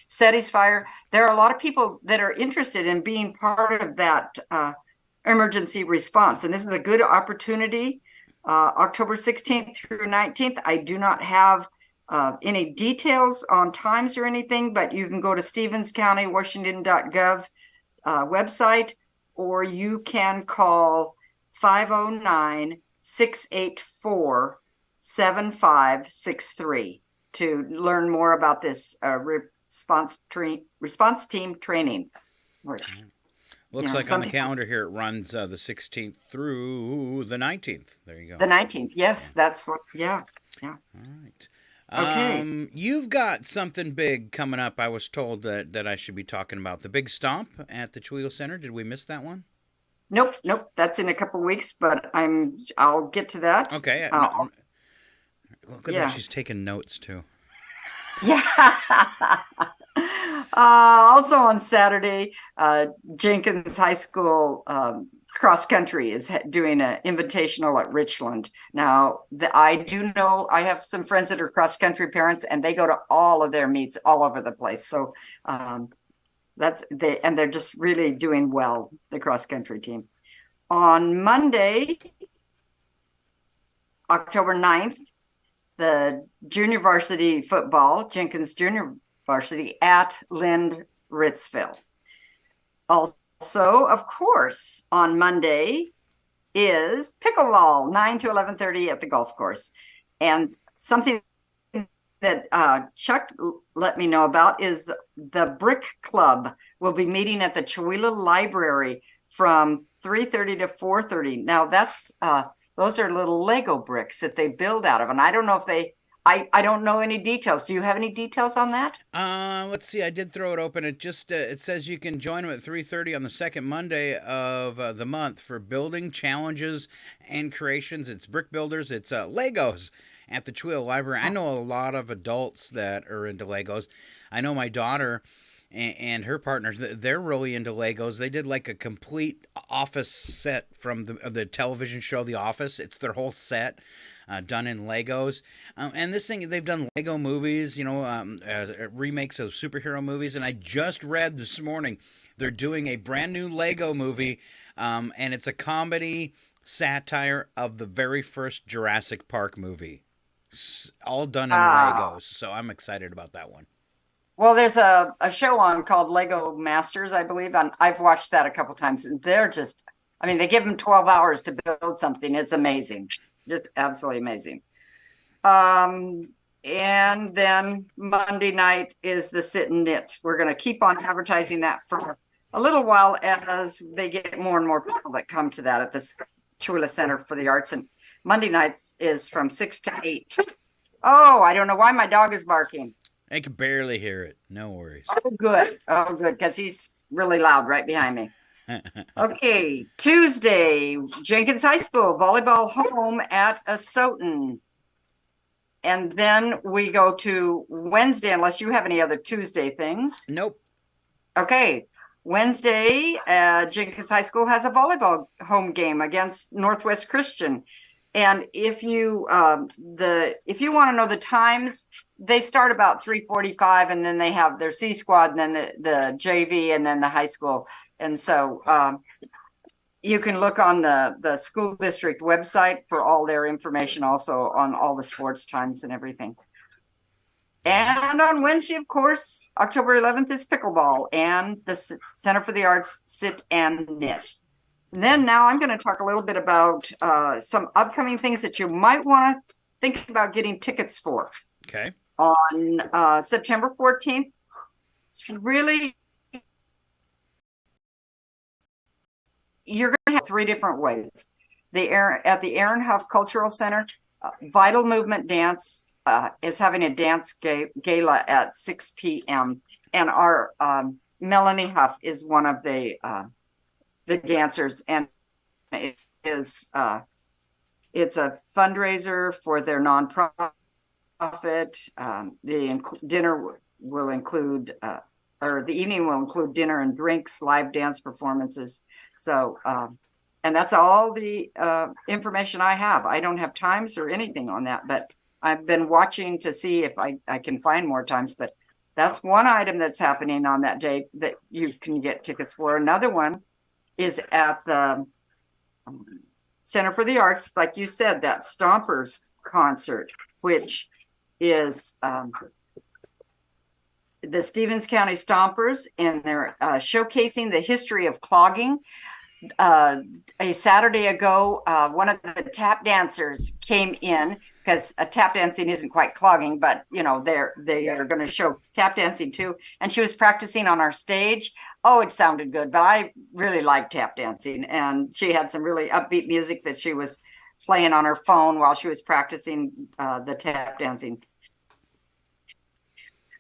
SETI's fire, there are a lot of people that are interested in being part of that emergency response. And this is a good opportunity. October 16th through 19th. I do not have any details on times or anything, but you can go to Stevens County, Washington.gov website, or you can call 509-684-7563 to learn more about this response team training. Looks like on the calendar here, it runs the 16th through the 19th. There you go. The 19th. Yes, that's what, yeah. All right. Okay. You've got something big coming up. I was told that I should be talking about the big stomp at the Chewila Center. Did we miss that one? Nope. That's in a couple of weeks, but I'll get to that. Okay. Look at that. She's taking notes too. Yeah. Also on Saturday, Jenkins High School cross country is doing an invitational at Richland. Now, I do know I have some friends that are cross country parents, and they go to all of their meets all over the place. So they're just really doing well, the cross country team. On Monday, October 9th, the junior varsity football, Jenkins Junior Varsity at Lind Ritzville. Also, of course, on Monday is pickleball, 9 to 11:30 at the golf course. And something that Chuck let me know about is the Brick Club will be meeting at the Chewila Library from 3:30 to 4:30. Now, those are little Lego bricks that they build out of. And I don't know if I don't know any details. Do you have any details on that? Let's see. I did throw it open. It just it says you can join them at 3:30 on the second Monday of the month for building challenges and creations. It's brick builders. It's Legos at the Chewilla Library. I know a lot of adults that are into Legos. I know my daughter and her partners. They're really into Legos. They did like a complete office set from the television show The Office. It's their whole set. Done in Legos. And this thing, they've done Lego movies, remakes of superhero movies. And I just read this morning they're doing a brand new Lego movie, and it's a comedy satire of the very first Jurassic Park movie, all done in Legos. So I'm excited about that one. Well, there's a show on called Lego Masters, I believe, and I've watched that a couple times. And they're just, I mean, they give them 12 hours to build something. It's amazing. Just absolutely amazing. And then Monday night is the sit and knit. We're going to keep on advertising that for a little while as they get more and more people that come to that at the Chewilla Center for the Arts. And Monday nights is from 6 to 8. Oh, I don't know why my dog is barking. I can barely hear it. No worries. Oh, good. Oh, good. Because he's really loud right behind me. Okay, Tuesday, Jenkins High School volleyball home at Asotin. And then we go to Wednesday, unless you have any other Tuesday things. Nope. Okay, Wednesday, Jenkins High School has a volleyball home game against Northwest Christian. And if you want to know the times, they start about 3:45, and then they have their C squad, and then the JV, and then the high school. And so you can look on the school district website for all their information, also on all the sports times and everything. And on Wednesday, of course, October 11th is pickleball and the Center for the Arts sit and knit. And then now I'm going to talk a little bit about some upcoming things that you might want to think about getting tickets for. Okay. On September 14th, it's really, you're going to have 3 different ways. At the Aaron Huff Cultural Center, Vital Movement Dance is having a dance gala at 6 p.m. And our Melanie Huff is one of the dancers, and it is it's a fundraiser for their nonprofit. The dinner will include, or the evening will include dinner and drinks, live dance performances. So, and that's all the information I have. I don't have times or anything on that, but I've been watching to see if I can find more times. But that's one item that's happening on that day that you can get tickets for. Another one is at the Center for the Arts, like you said, that Stompers concert, which is the Stevens County Stompers, and they're showcasing the history of clogging. A Saturday ago, one of the tap dancers came in, because tap dancing isn't quite clogging, but they are going to show tap dancing too. And she was practicing on our stage. Oh, it sounded good, but I really like tap dancing. And she had some really upbeat music that she was playing on her phone while she was practicing the tap dancing.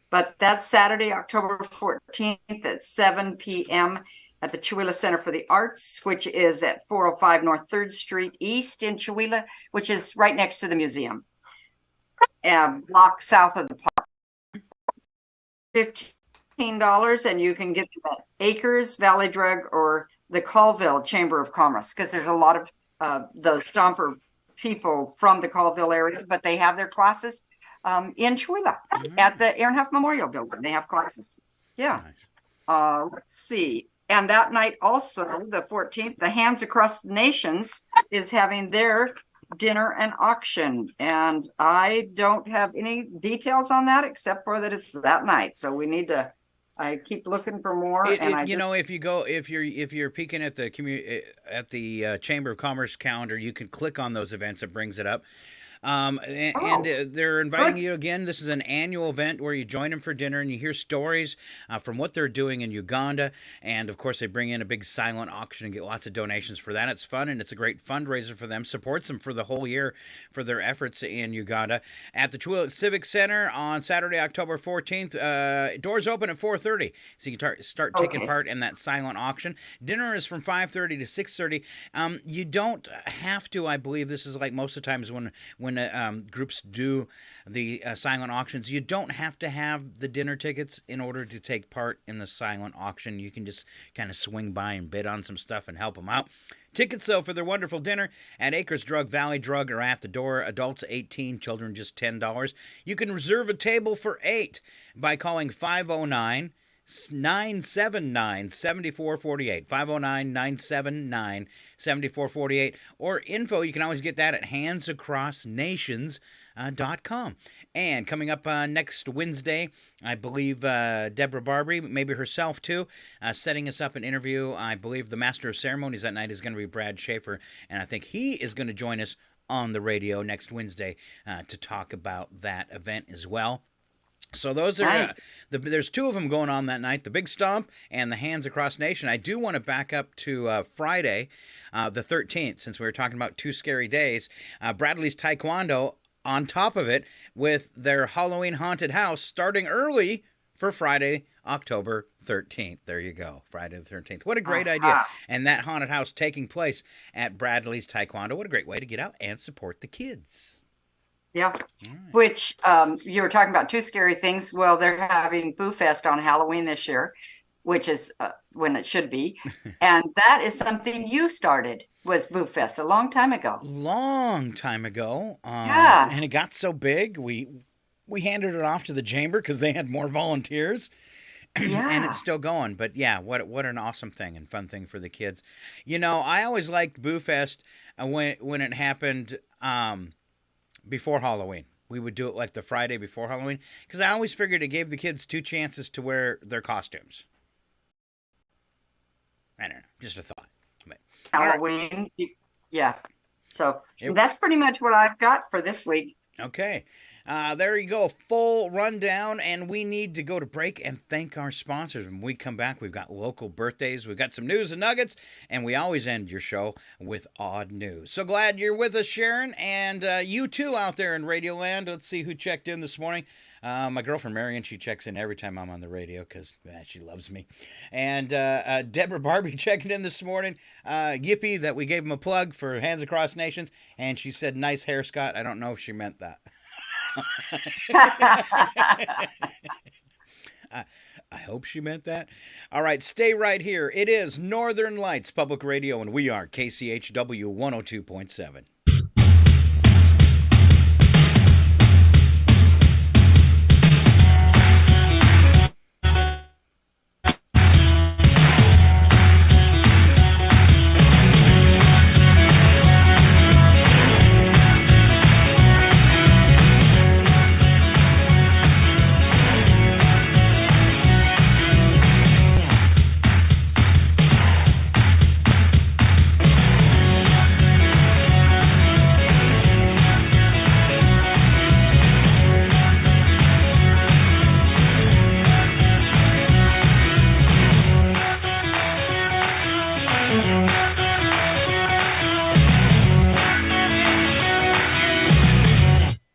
But that's Saturday, October 14th at 7 p.m. at the Chewilla Center for the Arts, which is at 405 North 3rd Street East in Chewilla, which is right next to the museum, block south of the park. $15, and you can get them at Acres, Valley Drug, or the Colville Chamber of Commerce, because there's a lot of the Stomper people from the Colville area, but they have their classes in Chewilla at the Aaron Huff Memorial Building. They have classes. Yeah. Nice. Let's see. And that night also, the 14th, the Hands Across the Nations is having their dinner and auction. And I don't have any details on that except for that it's that night. So we need to, I keep looking for more. If you're peeking at the Chamber of Commerce calendar, you can click on those events. It brings it up. They're inviting you again. This is an annual event where you join them for dinner and you hear stories from what they're doing in Uganda. And of course, they bring in a big silent auction and get lots of donations for that. It's fun and it's a great fundraiser for them. Supports them for the whole year for their efforts in Uganda. At the Chewilla Civic Center on Saturday, October 14th. Doors open at 4:30, so you can start taking part in that silent auction. Dinner is from 5:30 to 6:30. You don't have to. I believe this is like most of the times when groups do the silent auctions. You don't have to have the dinner tickets in order to take part in the silent auction. You can just kind of swing by and bid on some stuff and help them out. Tickets, though, for their wonderful dinner at Acres Drug, Valley Drug are at the door. Adults 18, children just $10. You can reserve a table for 8 by calling 509-979-7448. 509-979-7448. Or info, you can always get that at handsacrossnations.com. And coming up next Wednesday, I believe Deborah Barbary, maybe herself too, setting us up an interview. I believe the Master of Ceremonies that night is going to be Brad Schaefer, and I think he is going to join us on the radio next Wednesday to talk about that event as well. So those are nice. There's 2 of them going on that night, the Big Stomp and the Hands Across Nation. I do want to back up to Friday, the 13th, since we were talking about 2 scary days. Bradley's Taekwondo on top of it with their Halloween haunted house starting early for Friday, October 13th. There you go, Friday the 13th. What a great idea. And that haunted house taking place at Bradley's Taekwondo. What a great way to get out and support the kids. Yeah, right. Which you were talking about 2 scary things. Well, they're having Boo Fest on Halloween this year, which is when it should be. And that is something you started, was Boo Fest a long time ago. Long time ago. Yeah. And it got so big, we handed it off to the chamber because they had more volunteers. Yeah. And it's still going. But yeah, what an awesome thing and fun thing for the kids. You know, I always liked Boo Fest when it happened before Halloween. We would do it like the Friday before Halloween because I always figured it gave the kids 2 chances to wear their costumes. I don't know, just a thought. But, Halloween, yeah. So that's pretty much what I've got for this week. Okay. There you go, full rundown, and we need to go to break and thank our sponsors. When we come back, we've got local birthdays, we've got some news and nuggets, and we always end your show with odd news. So glad you're with us, Sharon, and you too out there in Radio Land. Let's see who checked in this morning. My girlfriend Marion, she checks in every time I'm on the radio because she loves me. And Deborah Barbie checking in this morning. Yippee that we gave him a plug for Hands Across Nations, and she said, "Nice hair, Scott." I don't know if she meant that. I hope she meant that. All right, stay right here. It is Northern Lights Public Radio, and we are KCHW 102.7.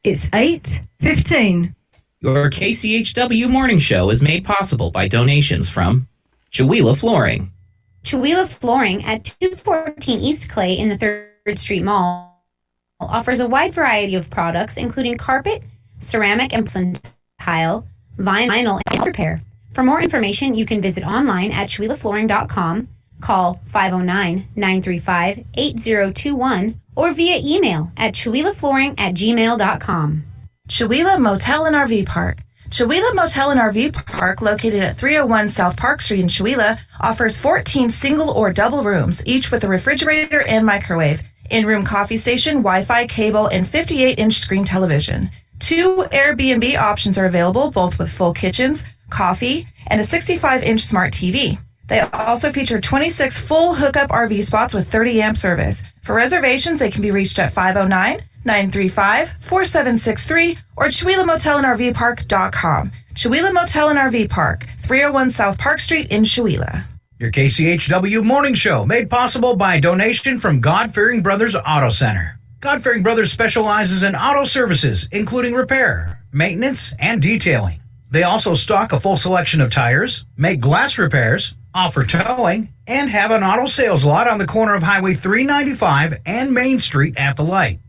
It's 8:15. Your KCHW morning show is made possible by donations from Chewilla Flooring. Chewilla Flooring at 214 East Clay in the 3rd Street Mall offers a wide variety of products, including carpet, ceramic and tile, vinyl, and repair. For more information, you can visit online at chewillaflooring.com, call 509-935-8021, or via email at chewillaflooring@gmail.com. Chewilla Motel and RV Park. Chewilla Motel and RV Park, located at 301 South Park Street in Chewilla, offers 14 single or double rooms, each with a refrigerator and microwave, in-room coffee station, Wi-Fi, cable, and 58-inch screen television. 2 Airbnb options are available, both with full kitchens, coffee, and a 65-inch smart TV. They also feature 26 full hookup RV spots with 30-amp service. For reservations, they can be reached at 509 935-4763 or CheweelaMotelAndRVPark.com. Cheweela Motel and RV Park, 301 South Park Street in Cheweela. Your KCHW morning show made possible by a donation from God-Fearing Brothers Auto Center. God-Fearing Brothers specializes in auto services, including repair, maintenance, and detailing. They also stock a full selection of tires, make glass repairs, offer towing, and have an auto sales lot on the corner of Highway 395 and Main Street at the light.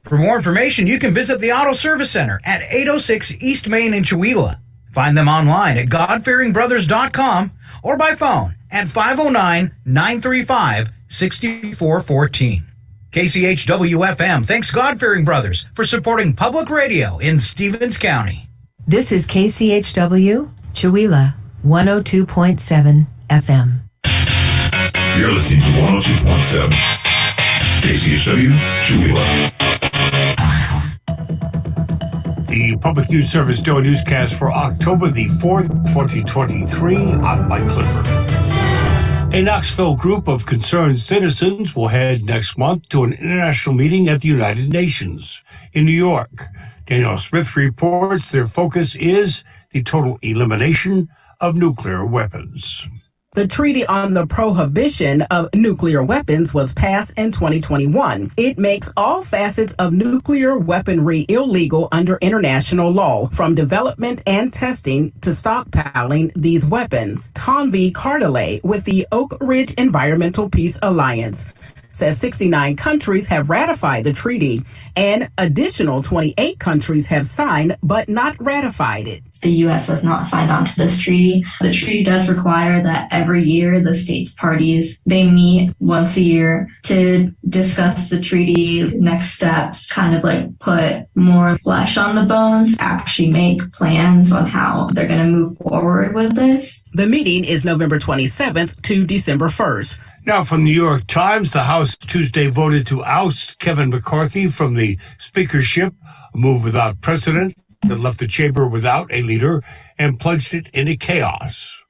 For more information, you can visit the Auto Service Center at 806 East Main in Cheweela. Find them online at godfearingbrothers.com or by phone at 509-935-6414. KCHW-FM thanks God-Fearing Brothers for supporting public radio in Stevens County. This is KCHW, Cheweela, 102.7 FM. You're listening to 102.7 KCHW, Cheweela. The Public News Service Daily Newscast for October the 4th, 2023. I'm Mike Clifford. A Knoxville group of concerned citizens will head next month to an international meeting at the United Nations in New York. Daniel Smith reports their focus is the total elimination of nuclear weapons. The Treaty on the Prohibition of Nuclear Weapons was passed in 2021. It makes all facets of nuclear weaponry illegal under international law, from development and testing to stockpiling these weapons. Tanvi Cardillet with the Oak Ridge Environmental Peace Alliance says 69 countries have ratified the treaty and additional 28 countries have signed but not ratified it. The U.S. has not signed on to this treaty. The treaty does require that every year the states parties, they meet once a year to discuss the treaty, next steps, kind of like put more flesh on the bones, actually make plans on how they're going to move forward with this. The meeting is November 27th to December 1st. Now from the New York Times, the House Tuesday voted to oust Kevin McCarthy from the speakership, a move without precedent that left the chamber without a leader and plunged it into chaos.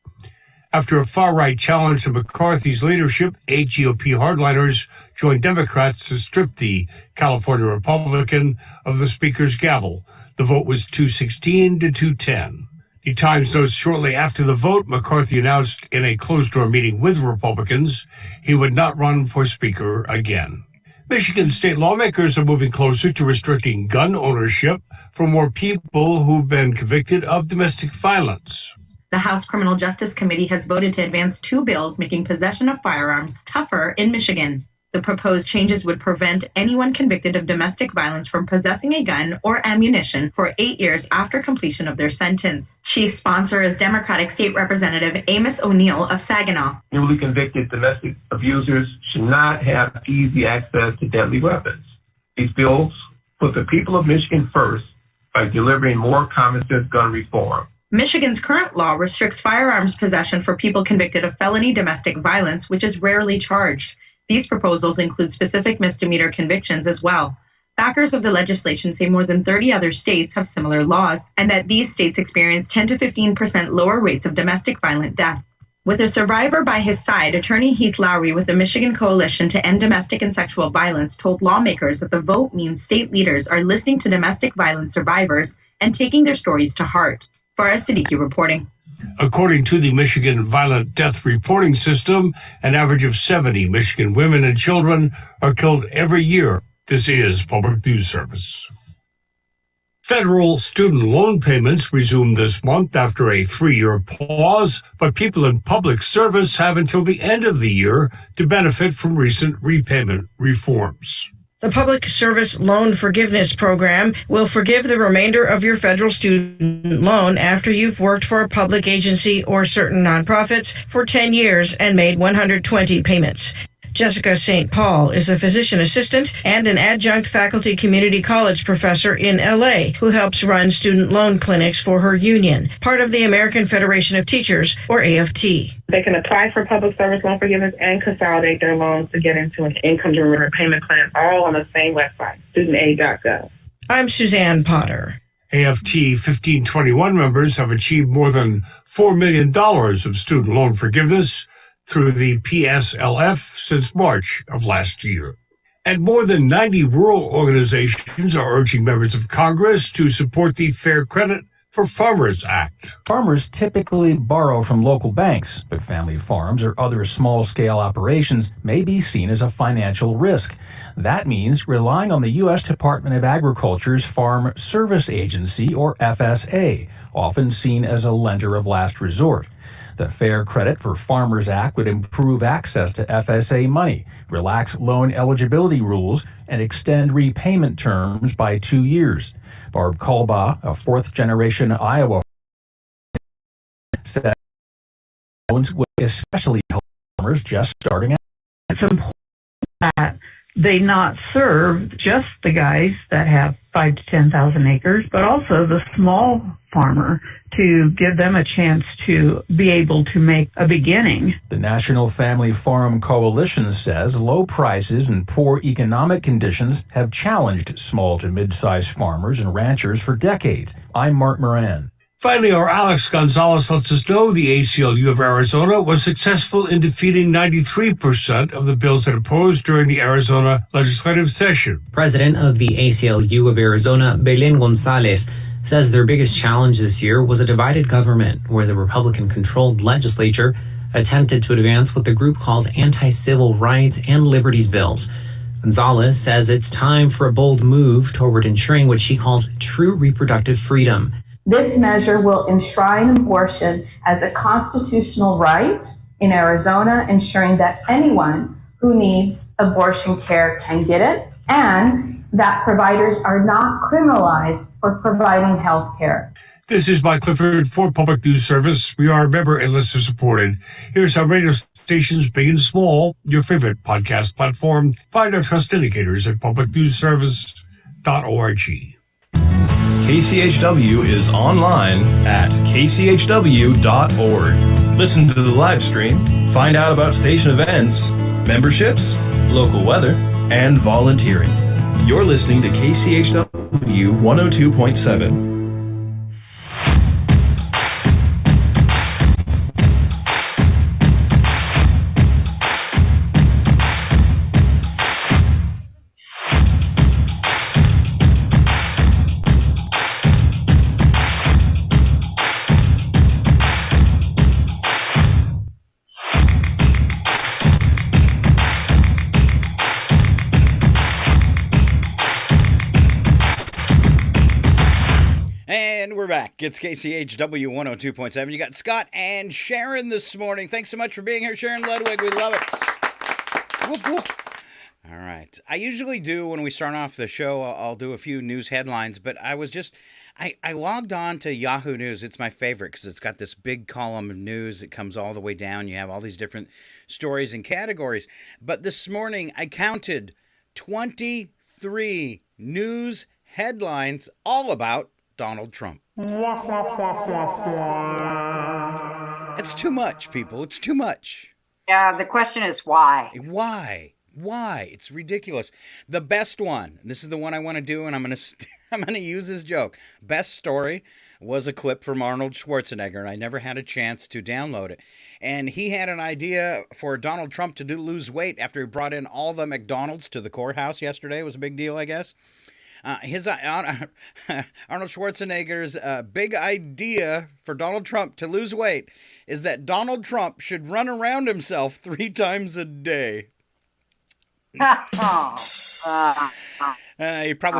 After a far-right challenge to McCarthy's leadership, 8 GOP hardliners joined Democrats to strip the California Republican of the speaker's gavel. The vote was 216 to 210. The Times notes shortly after the vote, McCarthy announced in a closed-door meeting with Republicans he would not run for speaker again. Michigan state lawmakers are moving closer to restricting gun ownership for more people who've been convicted of domestic violence. The House Criminal Justice Committee has voted to advance 2 bills making possession of firearms tougher in Michigan. The proposed changes would prevent anyone convicted of domestic violence from possessing a gun or ammunition for 8 years after completion of their sentence. Chief sponsor is Democratic State Representative Amos O'Neill of Saginaw. Newly convicted domestic abusers should not have easy access to deadly weapons. These bills put the people of Michigan first by delivering more common sense gun reform. Michigan's current law restricts firearms possession for people convicted of felony domestic violence, which is rarely charged. These proposals include specific misdemeanor convictions as well. Backers of the legislation say more than 30 other states have similar laws, and that these states experience 10 to 15% lower rates of domestic violent death. With a survivor by his side, attorney Heath Lowry with the Michigan Coalition to End Domestic and Sexual Violence told lawmakers that the vote means state leaders are listening to domestic violence survivors and taking their stories to heart. Farah Siddiqui reporting. According to the Michigan Violent Death Reporting System, an average of 70 Michigan women and children are killed every year. This is Public News Service. Federal student loan payments resumed this month after a 3-year pause, but people in public service have until the end of the year to benefit from recent repayment reforms. The Public Service Loan Forgiveness Program will forgive the remainder of your federal student loan after you've worked for a public agency or certain nonprofits for 10 years and made 120 payments. Jessica St. Paul is a physician assistant and an adjunct faculty community college professor in LA who helps run student loan clinics for her union, part of the American Federation of Teachers, or AFT. They can apply for public service loan forgiveness and consolidate their loans to get into an income-driven repayment plan, all on the same website, studentaid.gov. I'm Suzanne Potter. AFT 1521 members have achieved more than $4 million of student loan forgiveness through the PSLF since March of last year. And more than 90 rural organizations are urging members of Congress to support the Fair Credit for Farmers Act. Farmers typically borrow from local banks, but family farms or other small-scale operations may be seen as a financial risk. That means relying on the U.S. Department of Agriculture's Farm Service Agency, or FSA, often seen as a lender of last resort. The Fair Credit for Farmers Act would improve access to FSA money, relax loan eligibility rules, and extend repayment terms by 2 years. Barb Kalbaugh, a fourth-generation Iowa, said loans would especially help farmers just starting out. It's important that they not serve just the guys that have 5,000 to 10,000 acres, but also the small farmer, to give them a chance to be able to make a beginning. The National Family Farm Coalition says low prices and poor economic conditions have challenged small to mid-sized farmers and ranchers for decades. I'm Mark Moran. Finally, our Alex Gonzalez lets us know the ACLU of Arizona was successful in defeating 93% of the bills that opposed during the Arizona legislative session. President of the ACLU of Arizona, Belen Gonzalez, says their biggest challenge this year was a divided government where the Republican-controlled legislature attempted to advance what the group calls anti-civil rights and liberties bills. Gonzalez says it's time for a bold move toward ensuring what she calls true reproductive freedom. This measure will enshrine abortion as a constitutional right in Arizona, ensuring that anyone who needs abortion care can get it, and that providers are not criminalized for providing health care. This is Mike Clifford for Public News Service. We are member and listener supported. Here's how radio stations, big and small, your favorite podcast platform. Find our trust indicators at publicnewsservice.org. KCHW is online at kchw.org. Listen to the live stream, find out about station events, memberships, local weather, and volunteering. You're listening to KCHW 102.7. And we're back. It's KCHW 102.7. You got Scott and Sharon this morning. Thanks so much for being here, Sharon Ludwig. We love it. Whoop, whoop. All right. I usually do, when we start off the show, I'll do a few news headlines, but I logged on to Yahoo News. It's my favorite because it's got this big column of news that comes all the way down. You have all these different stories and categories. But this morning, I counted 23 news headlines all about Donald Trump. It's too much, people. It's too much. Yeah, the question is why? Why? It's ridiculous. The best one, this is the one I want to do, and I'm going to use this joke. Best story was a clip from Arnold Schwarzenegger, and I never had a chance to download it. And he had an idea for Donald Trump to lose weight after he brought in all the McDonald's to the courthouse yesterday. It was a big deal, I guess. Arnold Schwarzenegger's big idea for Donald Trump to lose weight is that Donald Trump should run around himself 3 times a day. He probably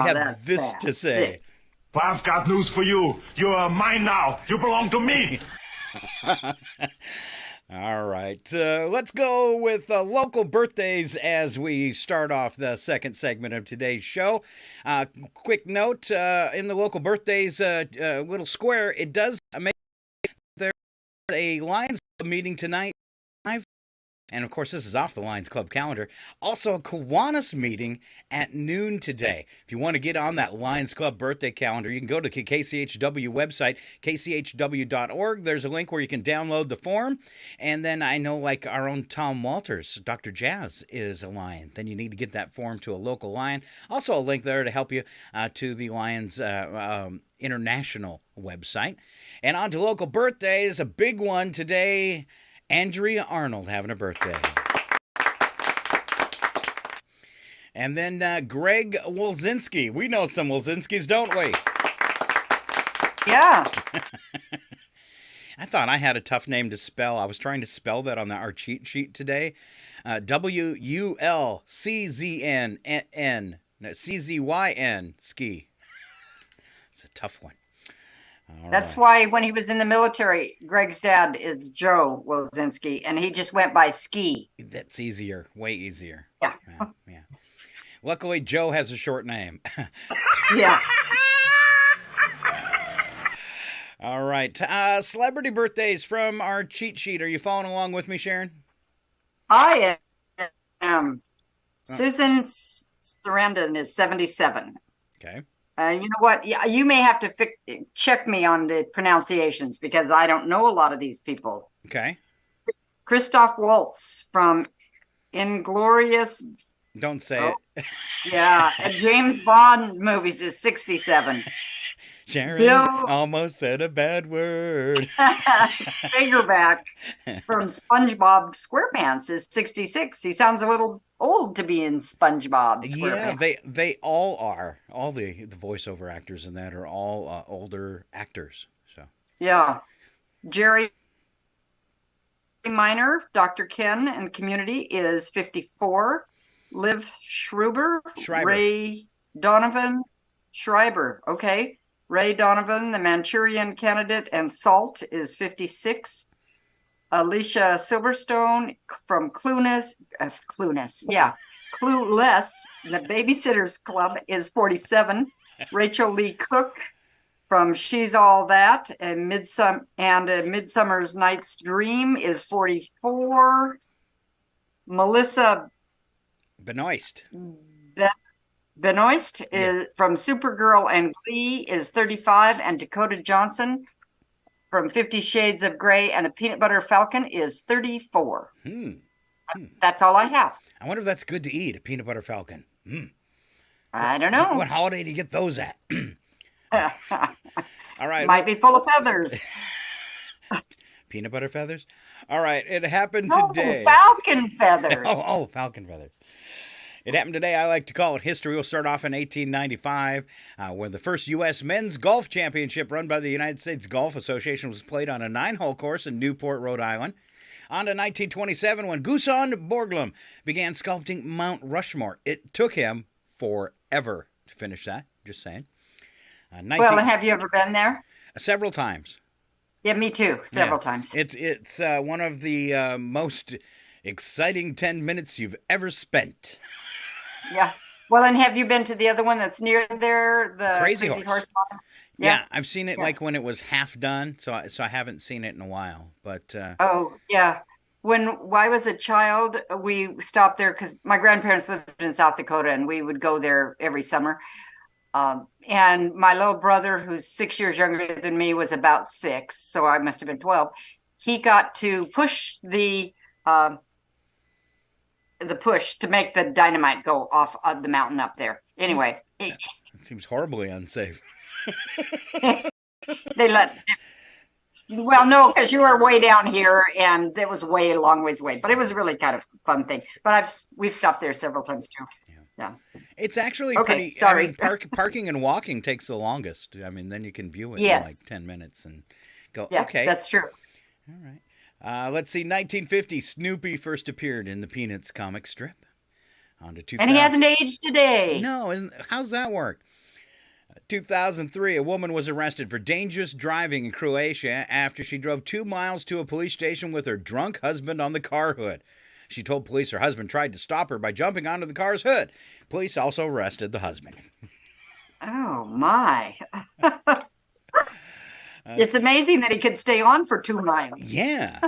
had this to say. Sick. I've got news for you. You are mine now. You belong to me. All right, let's go with local birthdays as we start off the second segment of today's show. Quick note, in the local birthdays little square, it does make there's a Lions Club meeting tonight. And, of course, this is off the Lions Club calendar. Also, a Kiwanis meeting at noon today. If you want to get on that Lions Club birthday calendar, you can go to the KCHW website, kchw.org. There's a link where you can download the form. And then I know, like our own Tom Walters, Dr. Jazz is a Lion. Then you need to get that form to a local Lion. Also, a link there to help you to the Lions International website. And on to local birthdays, a big one today. Andrea Arnold having a birthday. And then Greg Wolzinski. We know some Wolzinskis, don't we? Yeah. I thought I had a tough name to spell. I was trying to spell that on our cheat sheet today. Wulczyn, ski. It's a tough one. That's why when he was in the military, Greg's dad is Joe Wolzinski, and he just went by Ski. That's easier, way easier. Yeah. Yeah. Luckily, Joe has a short name. Yeah. All right. Celebrity birthdays from our cheat sheet. Are you following along with me, Sharon? I am. Susan Sarandon is 77. Okay. You know what? Yeah, you may have to check me on the pronunciations because I don't know a lot of these people. Okay. Christoph Waltz from Inglorious. Don't say it. Yeah. James Bond movies is 67. Sharon Bill almost said a bad word. Fingerback from SpongeBob SquarePants is 66. He sounds a little old to be in SpongeBob SquarePants. Yeah, they all are. All the voiceover actors in that are all older actors. So yeah. Jerry Minor, Dr. Ken and Community is 54. Liv Schreiber. Ray Donovan Schreiber. Okay. Ray Donovan, the Manchurian Candidate and Salt is 56. Alicia Silverstone from Clueless, the Babysitters Club is 47. Rachel Lee Cook from She's All That and Midsummer's Night's Dream is 44. Melissa Benoist. Benoist is from Supergirl and Glee is 35, and Dakota Johnson from 50 Shades of Grey and the Peanut Butter Falcon is 34. That's all I have. I wonder if that's good to eat, a peanut butter falcon. I don't know. What holiday do you get those at? All right. Might be full of feathers. Peanut butter feathers? All right. It happened today. Falcon feathers. Oh, falcon feathers. It happened today. I like to call it history. We'll start off in 1895, when the first U.S. men's golf championship run by the United States Golf Association was played on a 9-hole course in Newport, Rhode Island. On to 1927, when Gusan Borglum began sculpting Mount Rushmore. It took him forever to finish that. Just saying. Well, and have you ever been there? Several times. Yeah, me too. Several times. It's one of the most exciting 10 minutes you've ever spent. Yeah. Well, and have you been to the other one that's near there, the Crazy Horse? Yeah, I've seen it like when it was half done, so I haven't seen it in a while. But oh yeah, when I was a child, we stopped there because my grandparents lived in South Dakota, and we would go there every summer. And my little brother, who's 6 years younger than me, was about 6, so I must have been 12. He got to push the push to make the dynamite go off of the mountain up there. Anyway, it seems horribly unsafe. They let. Well, no, because you were way down here, and it was way a long ways away. But it was a really kind of fun thing. But we've stopped there several times too. Yeah. It's actually okay, pretty. Sorry, I mean, parking and walking takes the longest. I mean, then you can view it in like 10 minutes and go. Yeah, okay, that's true. All right. Let's see. 1950, Snoopy first appeared in the Peanuts comic strip. On to 2000. And he hasn't aged today. No, how's that work? 2003, a woman was arrested for dangerous driving in Croatia after she drove 2 miles to a police station with her drunk husband on the car hood. She told police her husband tried to stop her by jumping onto the car's hood. Police also arrested the husband. Oh, my. It's amazing that he could stay on for 2 miles. Yeah.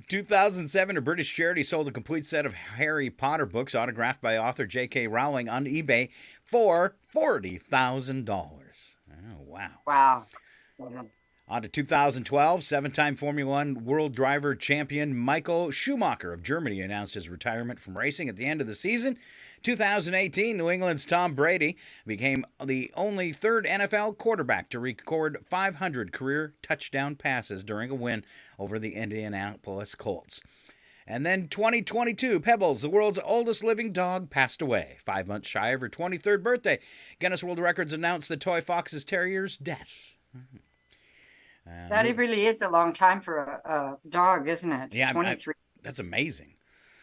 2007, a British charity sold a complete set of Harry Potter books autographed by author J.K. Rowling on eBay for $40,000. Oh, wow. Wow. On to 2012, 7-time Formula One World Driver Champion Michael Schumacher of Germany announced his retirement from racing at the end of the season. 2018, New England's Tom Brady became the only third NFL quarterback to record 500 career touchdown passes during a win over the Indianapolis Colts. And then 2022, Pebbles, the world's oldest living dog, passed away 5 months shy of her 23rd birthday. Guinness World Records announced the toy fox's terrier's death. That really is a long time for a dog, isn't it? Yeah, 23. That's amazing.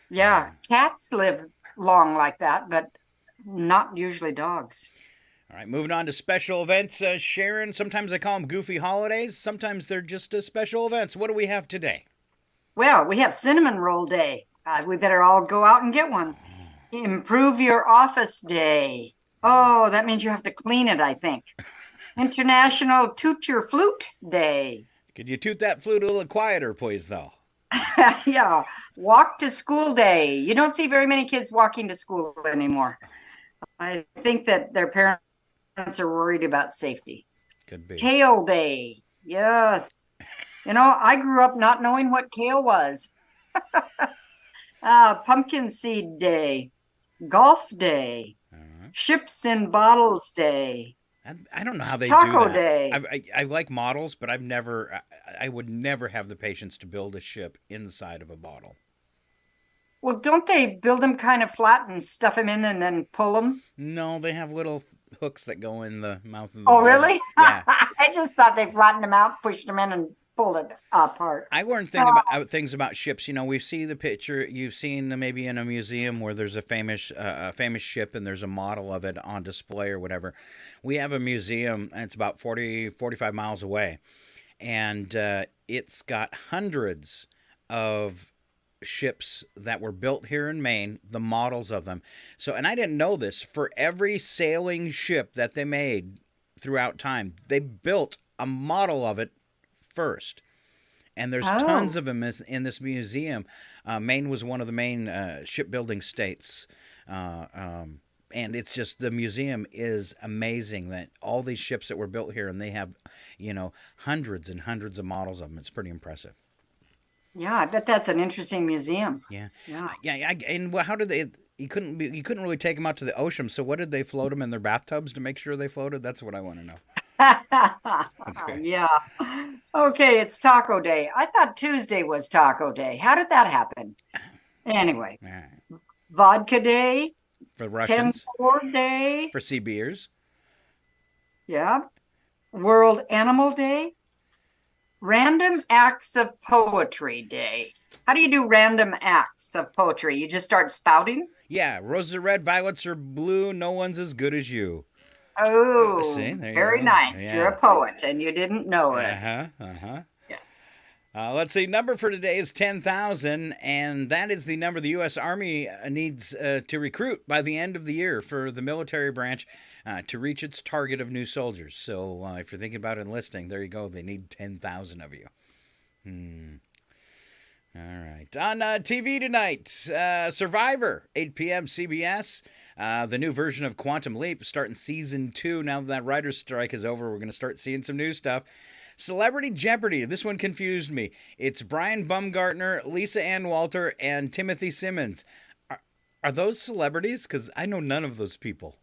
Yeah, cats live long like that, but not usually dogs. All right, moving on to special events. Sharon, sometimes I call them goofy holidays. Sometimes they're just special events. What do we have today? Well, we have Cinnamon Roll Day. We better all go out and get one. Improve Your Office Day. Oh, that means you have to clean it, I think. International Toot Your Flute Day. Could you toot that flute a little quieter, please, though? Yeah. Walk to School Day. You don't see very many kids walking to school anymore. I think that their parents are worried about safety. Could be. Kale Day. Yes. You know, I grew up not knowing what kale was. Pumpkin Seed Day. Golf Day. Ships in Bottles Day. I don't know how they Taco do that. Day. I like models, but I would never have the patience to build a ship inside of a bottle. Well, don't they build them kind of flat and stuff them in and then pull them? No, they have little hooks that go in the mouth of the Oh, bottle. really? Yeah. I just thought they flattened them out, pushed them in, and pulled it apart. I learned things about ships. You know, we see the picture. You've seen maybe in a museum where there's a famous ship and there's a model of it on display or whatever. We have a museum, and it's about 45 miles away. And it's got hundreds of ships that were built here in Maine, the models of them. So, and I didn't know this, for every sailing ship that they made throughout time, they built a model of it first. And there's tons of them in this museum. Maine was one of the main shipbuilding states. And it's just, the museum is amazing that all these ships that were built here, and they have, you know, hundreds and hundreds of models of them. It's pretty impressive. Yeah, I bet that's an interesting museum. Yeah. Yeah. And how did they? You couldn't really take them out to the ocean. So what did they float them in their bathtubs to make sure they floated? That's what I want to know. Yeah. Okay, it's Taco Day. I thought Tuesday was Taco Day. How did that happen? Anyway, Vodka Day. For Russians. 10-4 Day. For sea beers. Yeah. World Animal Day. Random Acts of Poetry Day. How do you do random acts of poetry? You just start spouting? Yeah, roses are red, violets are blue, no one's as good as you. Oh, See, there you very go. nice. Yeah. You're a poet and you didn't know it. Yeah. Let's see, number for today is 10,000, and that is the number the U.S. Army needs to recruit by the end of the year for the military branch to reach its target of new soldiers. So if you're thinking about enlisting, there you go. They need 10,000 of you. All right. On TV tonight, Survivor, 8 p.m. CBS. The new version of Quantum Leap starting season 2. Now that writer's strike is over, we're going to start seeing some new stuff. Celebrity Jeopardy. This one confused me. It's Brian Baumgartner, Lisa Ann Walter, and Timothy Simmons. Are those celebrities? Because I know none of those people.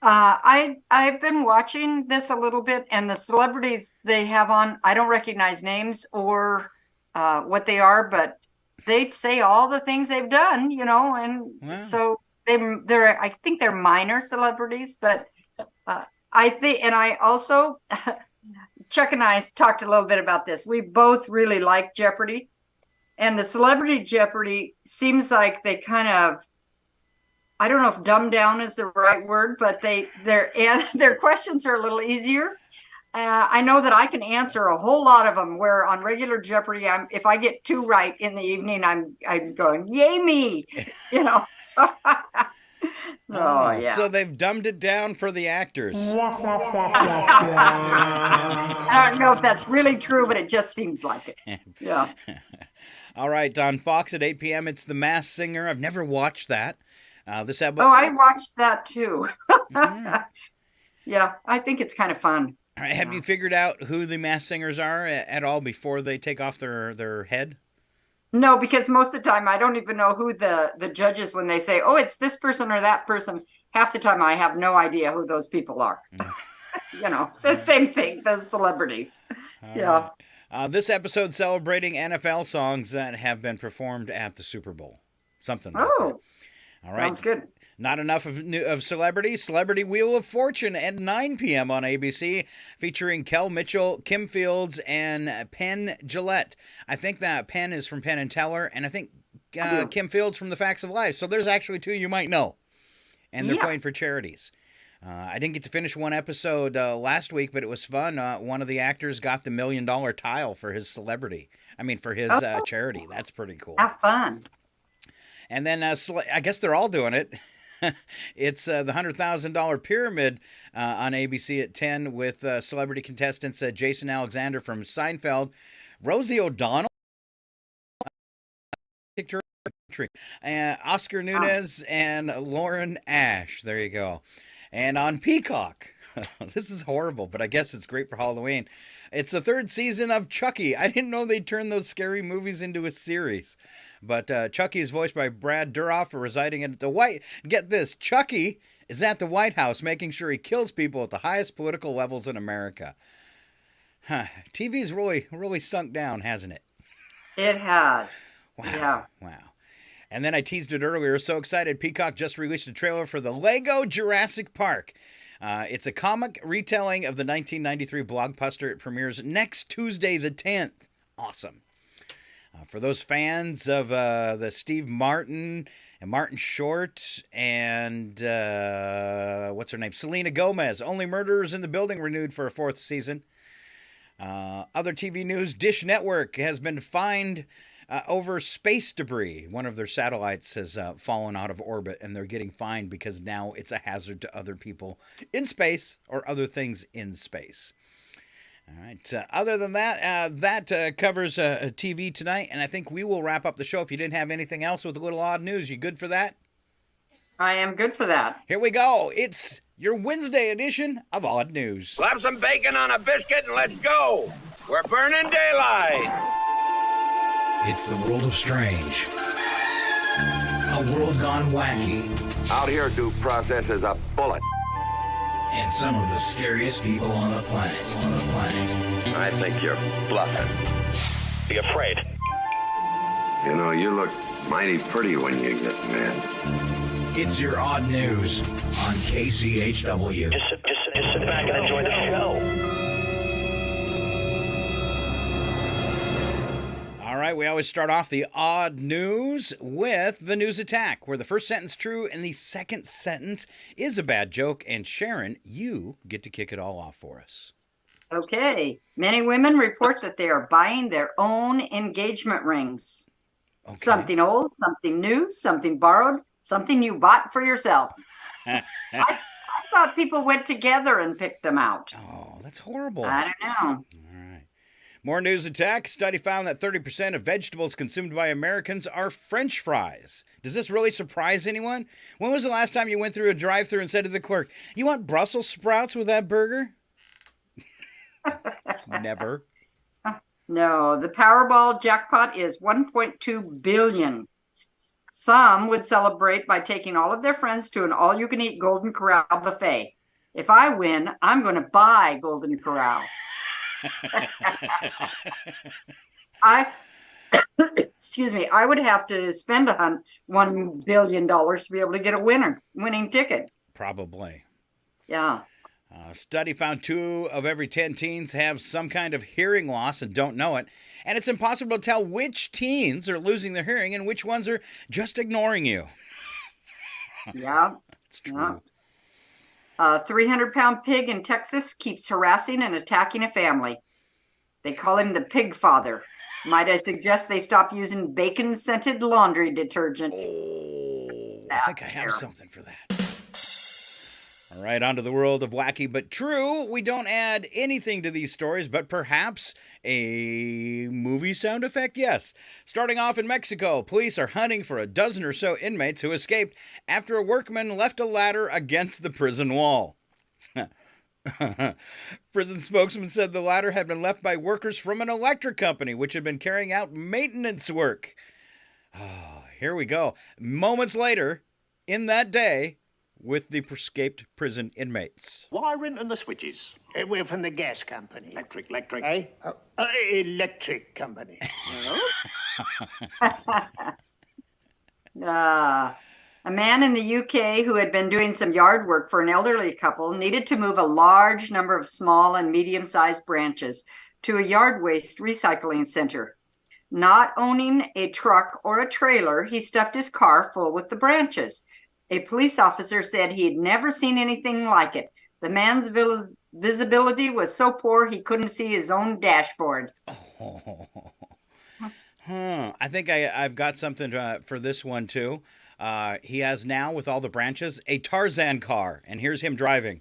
I've been watching this a little bit, and the celebrities they have on, I don't recognize names or what they are, but they say all the things they've done, you know, and so they're I think they're minor celebrities, but I think, and I also Chuck and I talked a little bit about this. We both really like Jeopardy, and the Celebrity Jeopardy seems like they kind of, I don't know if dumb down is the right word, but their questions are a little easier. I know that I can answer a whole lot of them, where on regular Jeopardy, if I get 2 right in the evening, I'm going, yay me, you know. So, yeah. So they've dumbed it down for the actors. I don't know if that's really true, but it just seems like it. Yeah. All right, on Fox at 8 p.m., it's The Masked Singer. I've never watched that. I watched that too. Yeah, I think it's kind of fun. All right, have you figured out who the Masked Singers are at all before they take off their head? No, because most of the time I don't even know who the judges, when they say, oh, it's this person or that person. Half the time I have no idea who those people are. You know, it's the same thing, those celebrities. Yeah. This episode celebrating NFL songs that have been performed at the Super Bowl. Something like that. All right. Sounds good. Not enough of celebrities. Celebrity Wheel of Fortune at 9 p.m. on ABC, featuring Kel Mitchell, Kim Fields, and Penn Jillette. I think that Penn is from Penn and Teller, and I think Kim Fields from The Facts of Life. So there's actually two you might know. And they're playing for charities. I didn't get to finish one episode last week, but it was fun. One of the actors got the $1 million tile for his charity. That's pretty cool. Have fun. And then I guess they're all doing it. It's the $100,000 Pyramid on ABC at 10 with celebrity contestants Jason Alexander from Seinfeld, Rosie O'Donnell, Oscar Nunez, and Lauren Ash. There you go. And on Peacock, this is horrible, but I guess it's great for Halloween. It's the third season of Chucky. I didn't know they'd turn those scary movies into a series. But Chucky is voiced by Brad Dourif, residing at the White. Get this, Chucky is at the White House, making sure he kills people at the highest political levels in America. TV's really sunk down, hasn't it? It has. Wow. Yeah. Wow. And then I teased it earlier. So excited! Peacock just released a trailer for the Lego Jurassic Park. It's a comic retelling of the 1993 blockbuster. It premieres next Tuesday, the 10th. Awesome. For those fans of the Steve Martin and Martin Short and what's her name? Selena Gomez. Only Murderers in the Building renewed for a fourth season. Other TV news, Dish Network has been fined over space debris. One of their satellites has fallen out of orbit, and they're getting fined because now it's a hazard to other people in space or other things in space. All right. Other than that, that covers TV tonight, and I think we will wrap up the show. If you didn't have anything else with a little odd news, you good for that? I am good for that. Here we go. It's your Wednesday edition of Odd News. Slap some bacon on a biscuit and let's go. We're burning daylight. It's the world of strange. A world gone wacky. Out here, due process is a bullet. And some of the scariest people on the planet. I think you're bluffing. Be afraid. You know, you look mighty pretty when you get mad. It's your Odd News on KCHW. Just sit back and enjoy the show. All right, we always start off the Odd News with the news attack, where the first sentence true and the second sentence is a bad joke. And Sharon, you get to kick it all off for us. Okay. Many women report that they are buying their own engagement rings. Okay. Something old, something new, something borrowed, something you bought for yourself. I thought people went together and picked them out. Oh, that's horrible. I don't know. More news attack. Study found that 30% of vegetables consumed by Americans are French fries. Does this really surprise anyone? When was the last time you went through a drive-thru and said to the clerk, "You want Brussels sprouts with that burger?" Never. No, the Powerball jackpot is 1.2 billion. Some would celebrate by taking all of their friends to an all-you-can-eat Golden Corral buffet. If I win, I'm going to buy Golden Corral. Excuse me, I would have to spend $1 billion to be able to get a winning ticket. Probably. Yeah. Study found 2 of every 10 teens have some kind of hearing loss and don't know it. And it's impossible to tell which teens are losing their hearing and which ones are just ignoring you. Yeah. It's true. Yeah. A 300-pound pig in Texas keeps harassing and attacking a family. They call him the pig father. Might I suggest they stop using bacon-scented laundry detergent? I think I have something for that. All right, on to the world of wacky but true. We don't add anything to these stories, but perhaps a movie sound effect? Yes. Starting off in Mexico, police are hunting for a dozen or so inmates who escaped after a workman left a ladder against the prison wall. Prison spokesman said the ladder had been left by workers from an electric company, which had been carrying out maintenance work. Oh, here we go. Moments later, in that day, with the escaped prison inmates. Wiring and the switches. We're from the gas company. Electric. Eh? Electric company. A man in the UK who had been doing some yard work for an elderly couple needed to move a large number of small and medium-sized branches to a yard waste recycling center. Not owning a truck or a trailer, he stuffed his car full with the branches. A police officer said he had never seen anything like it. The man's visibility was so poor he couldn't see his own dashboard. I think I've got something for this one, too. He has now, with all the branches, a Tarzan car, and here's him driving.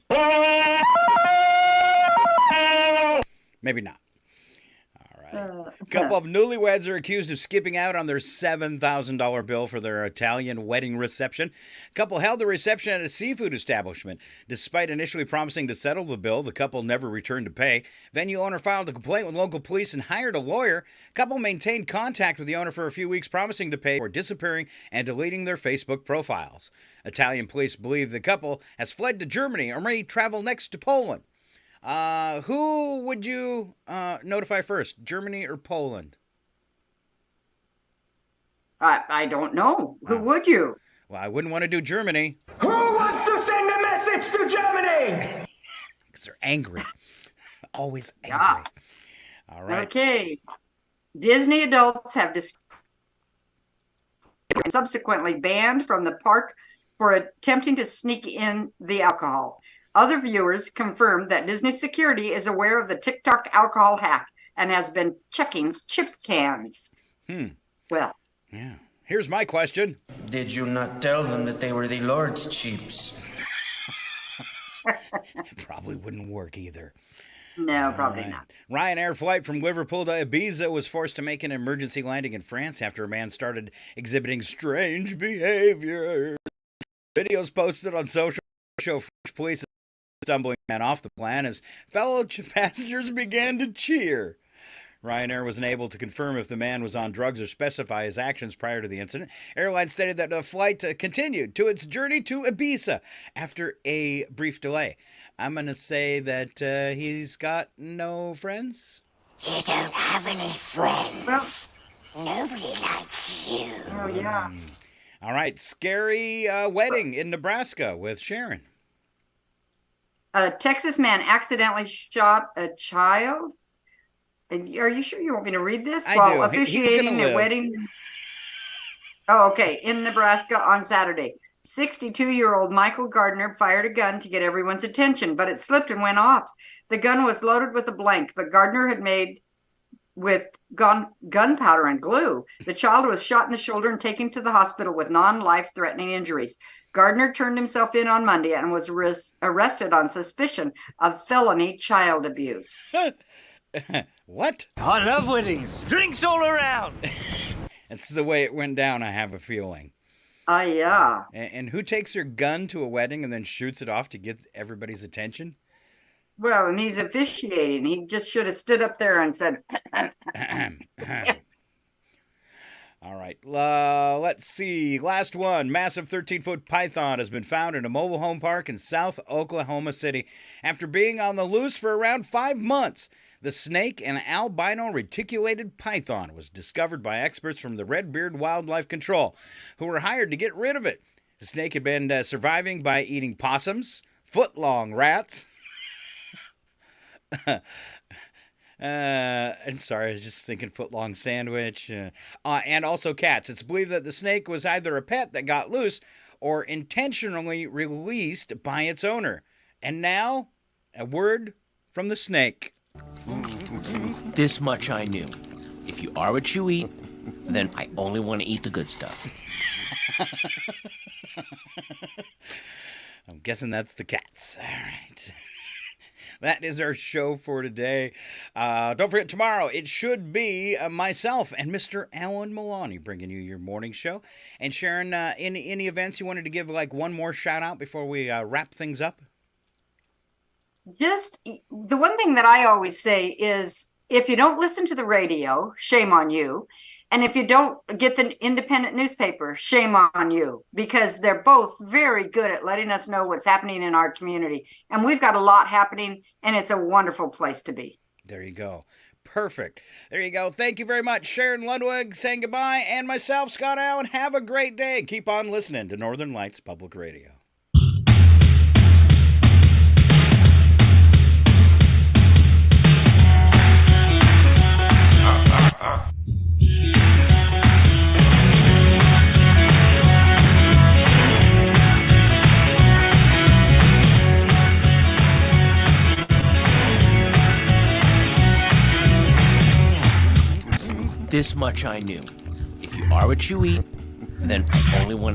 Maybe not. A couple of newlyweds are accused of skipping out on their $7,000 bill for their Italian wedding reception. Couple held the reception at a seafood establishment. Despite initially promising to settle the bill, the couple never returned to pay. Venue owner filed a complaint with local police and hired a lawyer. Couple maintained contact with the owner for a few weeks, promising to pay before disappearing and deleting their Facebook profiles. Italian police believe the couple has fled to Germany or may travel next to Poland. Who would you notify first, Germany or Poland? I don't know. Who would you? Well, I wouldn't want to do Germany. Who wants to send a message to Germany? Because they're angry. Always angry. Yeah. All right. Okay. Disney adults have subsequently banned from the park for attempting to sneak in the alcohol. Other viewers confirmed that Disney security is aware of the TikTok alcohol hack and has been checking chip cans. Well. Yeah. Here's my question. Did you not tell them that they were the Lord's cheaps? Probably wouldn't work either. No, probably not. Ryanair flight from Liverpool to Ibiza was forced to make an emergency landing in France after a man started exhibiting strange behavior. Videos posted on social show French police stumbling man off the plane as fellow passengers began to cheer. Ryanair was unable to confirm if the man was on drugs or specify his actions prior to the incident. Airline stated that the flight continued to its journey to Ibiza after a brief delay. I'm going to say that he's got no friends. You don't have any friends. Nobody likes you. Oh, yeah. All right. Scary wedding in Nebraska with Sharon. A Texas man accidentally shot a child. Are you sure you want me to read this? While officiating a wedding. Oh, okay. In Nebraska on Saturday. 62-year-old Michael Gardner fired a gun to get everyone's attention, but it slipped and went off. The gun was loaded with a blank, but Gardner had made with gunpowder and glue. The child was shot in the shoulder and taken to the hospital with non-life-threatening injuries. Gardner turned himself in on Monday and was arrested on suspicion of felony child abuse. What? I love weddings. Drinks all around. That's the way it went down, I have a feeling. Yeah. And who takes their gun to a wedding and then shoots it off to get everybody's attention? Well, and he's officiating. He just should have stood up there and said... All right, let's see. Last one. Massive 13-foot python has been found in a mobile home park in South Oklahoma City. After being on the loose for around 5 months, the snake, an albino reticulated python, was discovered by experts from the Redbeard Wildlife Control, who were hired to get rid of it. The snake had been surviving by eating possums, foot-long rats... I'm sorry, I was just thinking footlong sandwich. And also cats. It's believed that the snake was either a pet that got loose or intentionally released by its owner. And now, a word from the snake. This much I knew. If you are what you eat, then I only want to eat the good stuff. I'm guessing that's the cats. All right. That is our show for today. Don't forget, tomorrow it should be myself and Mr. Alan Milani bringing you your morning show. And Sharon, any events you wanted to give like one more shout out before we wrap things up? Just the one thing that I always say is if you don't listen to the radio, shame on you. And if you don't get the independent newspaper, shame on you, because they're both very good at letting us know what's happening in our community. And we've got a lot happening, and it's a wonderful place to be. There you go. Perfect. There you go. Thank you very much, Sharon Ludwig, saying goodbye, and myself, Scott Allen. Have a great day. Keep on listening to Northern Lights Public Radio. This much I knew. If you are what you eat, then I only want to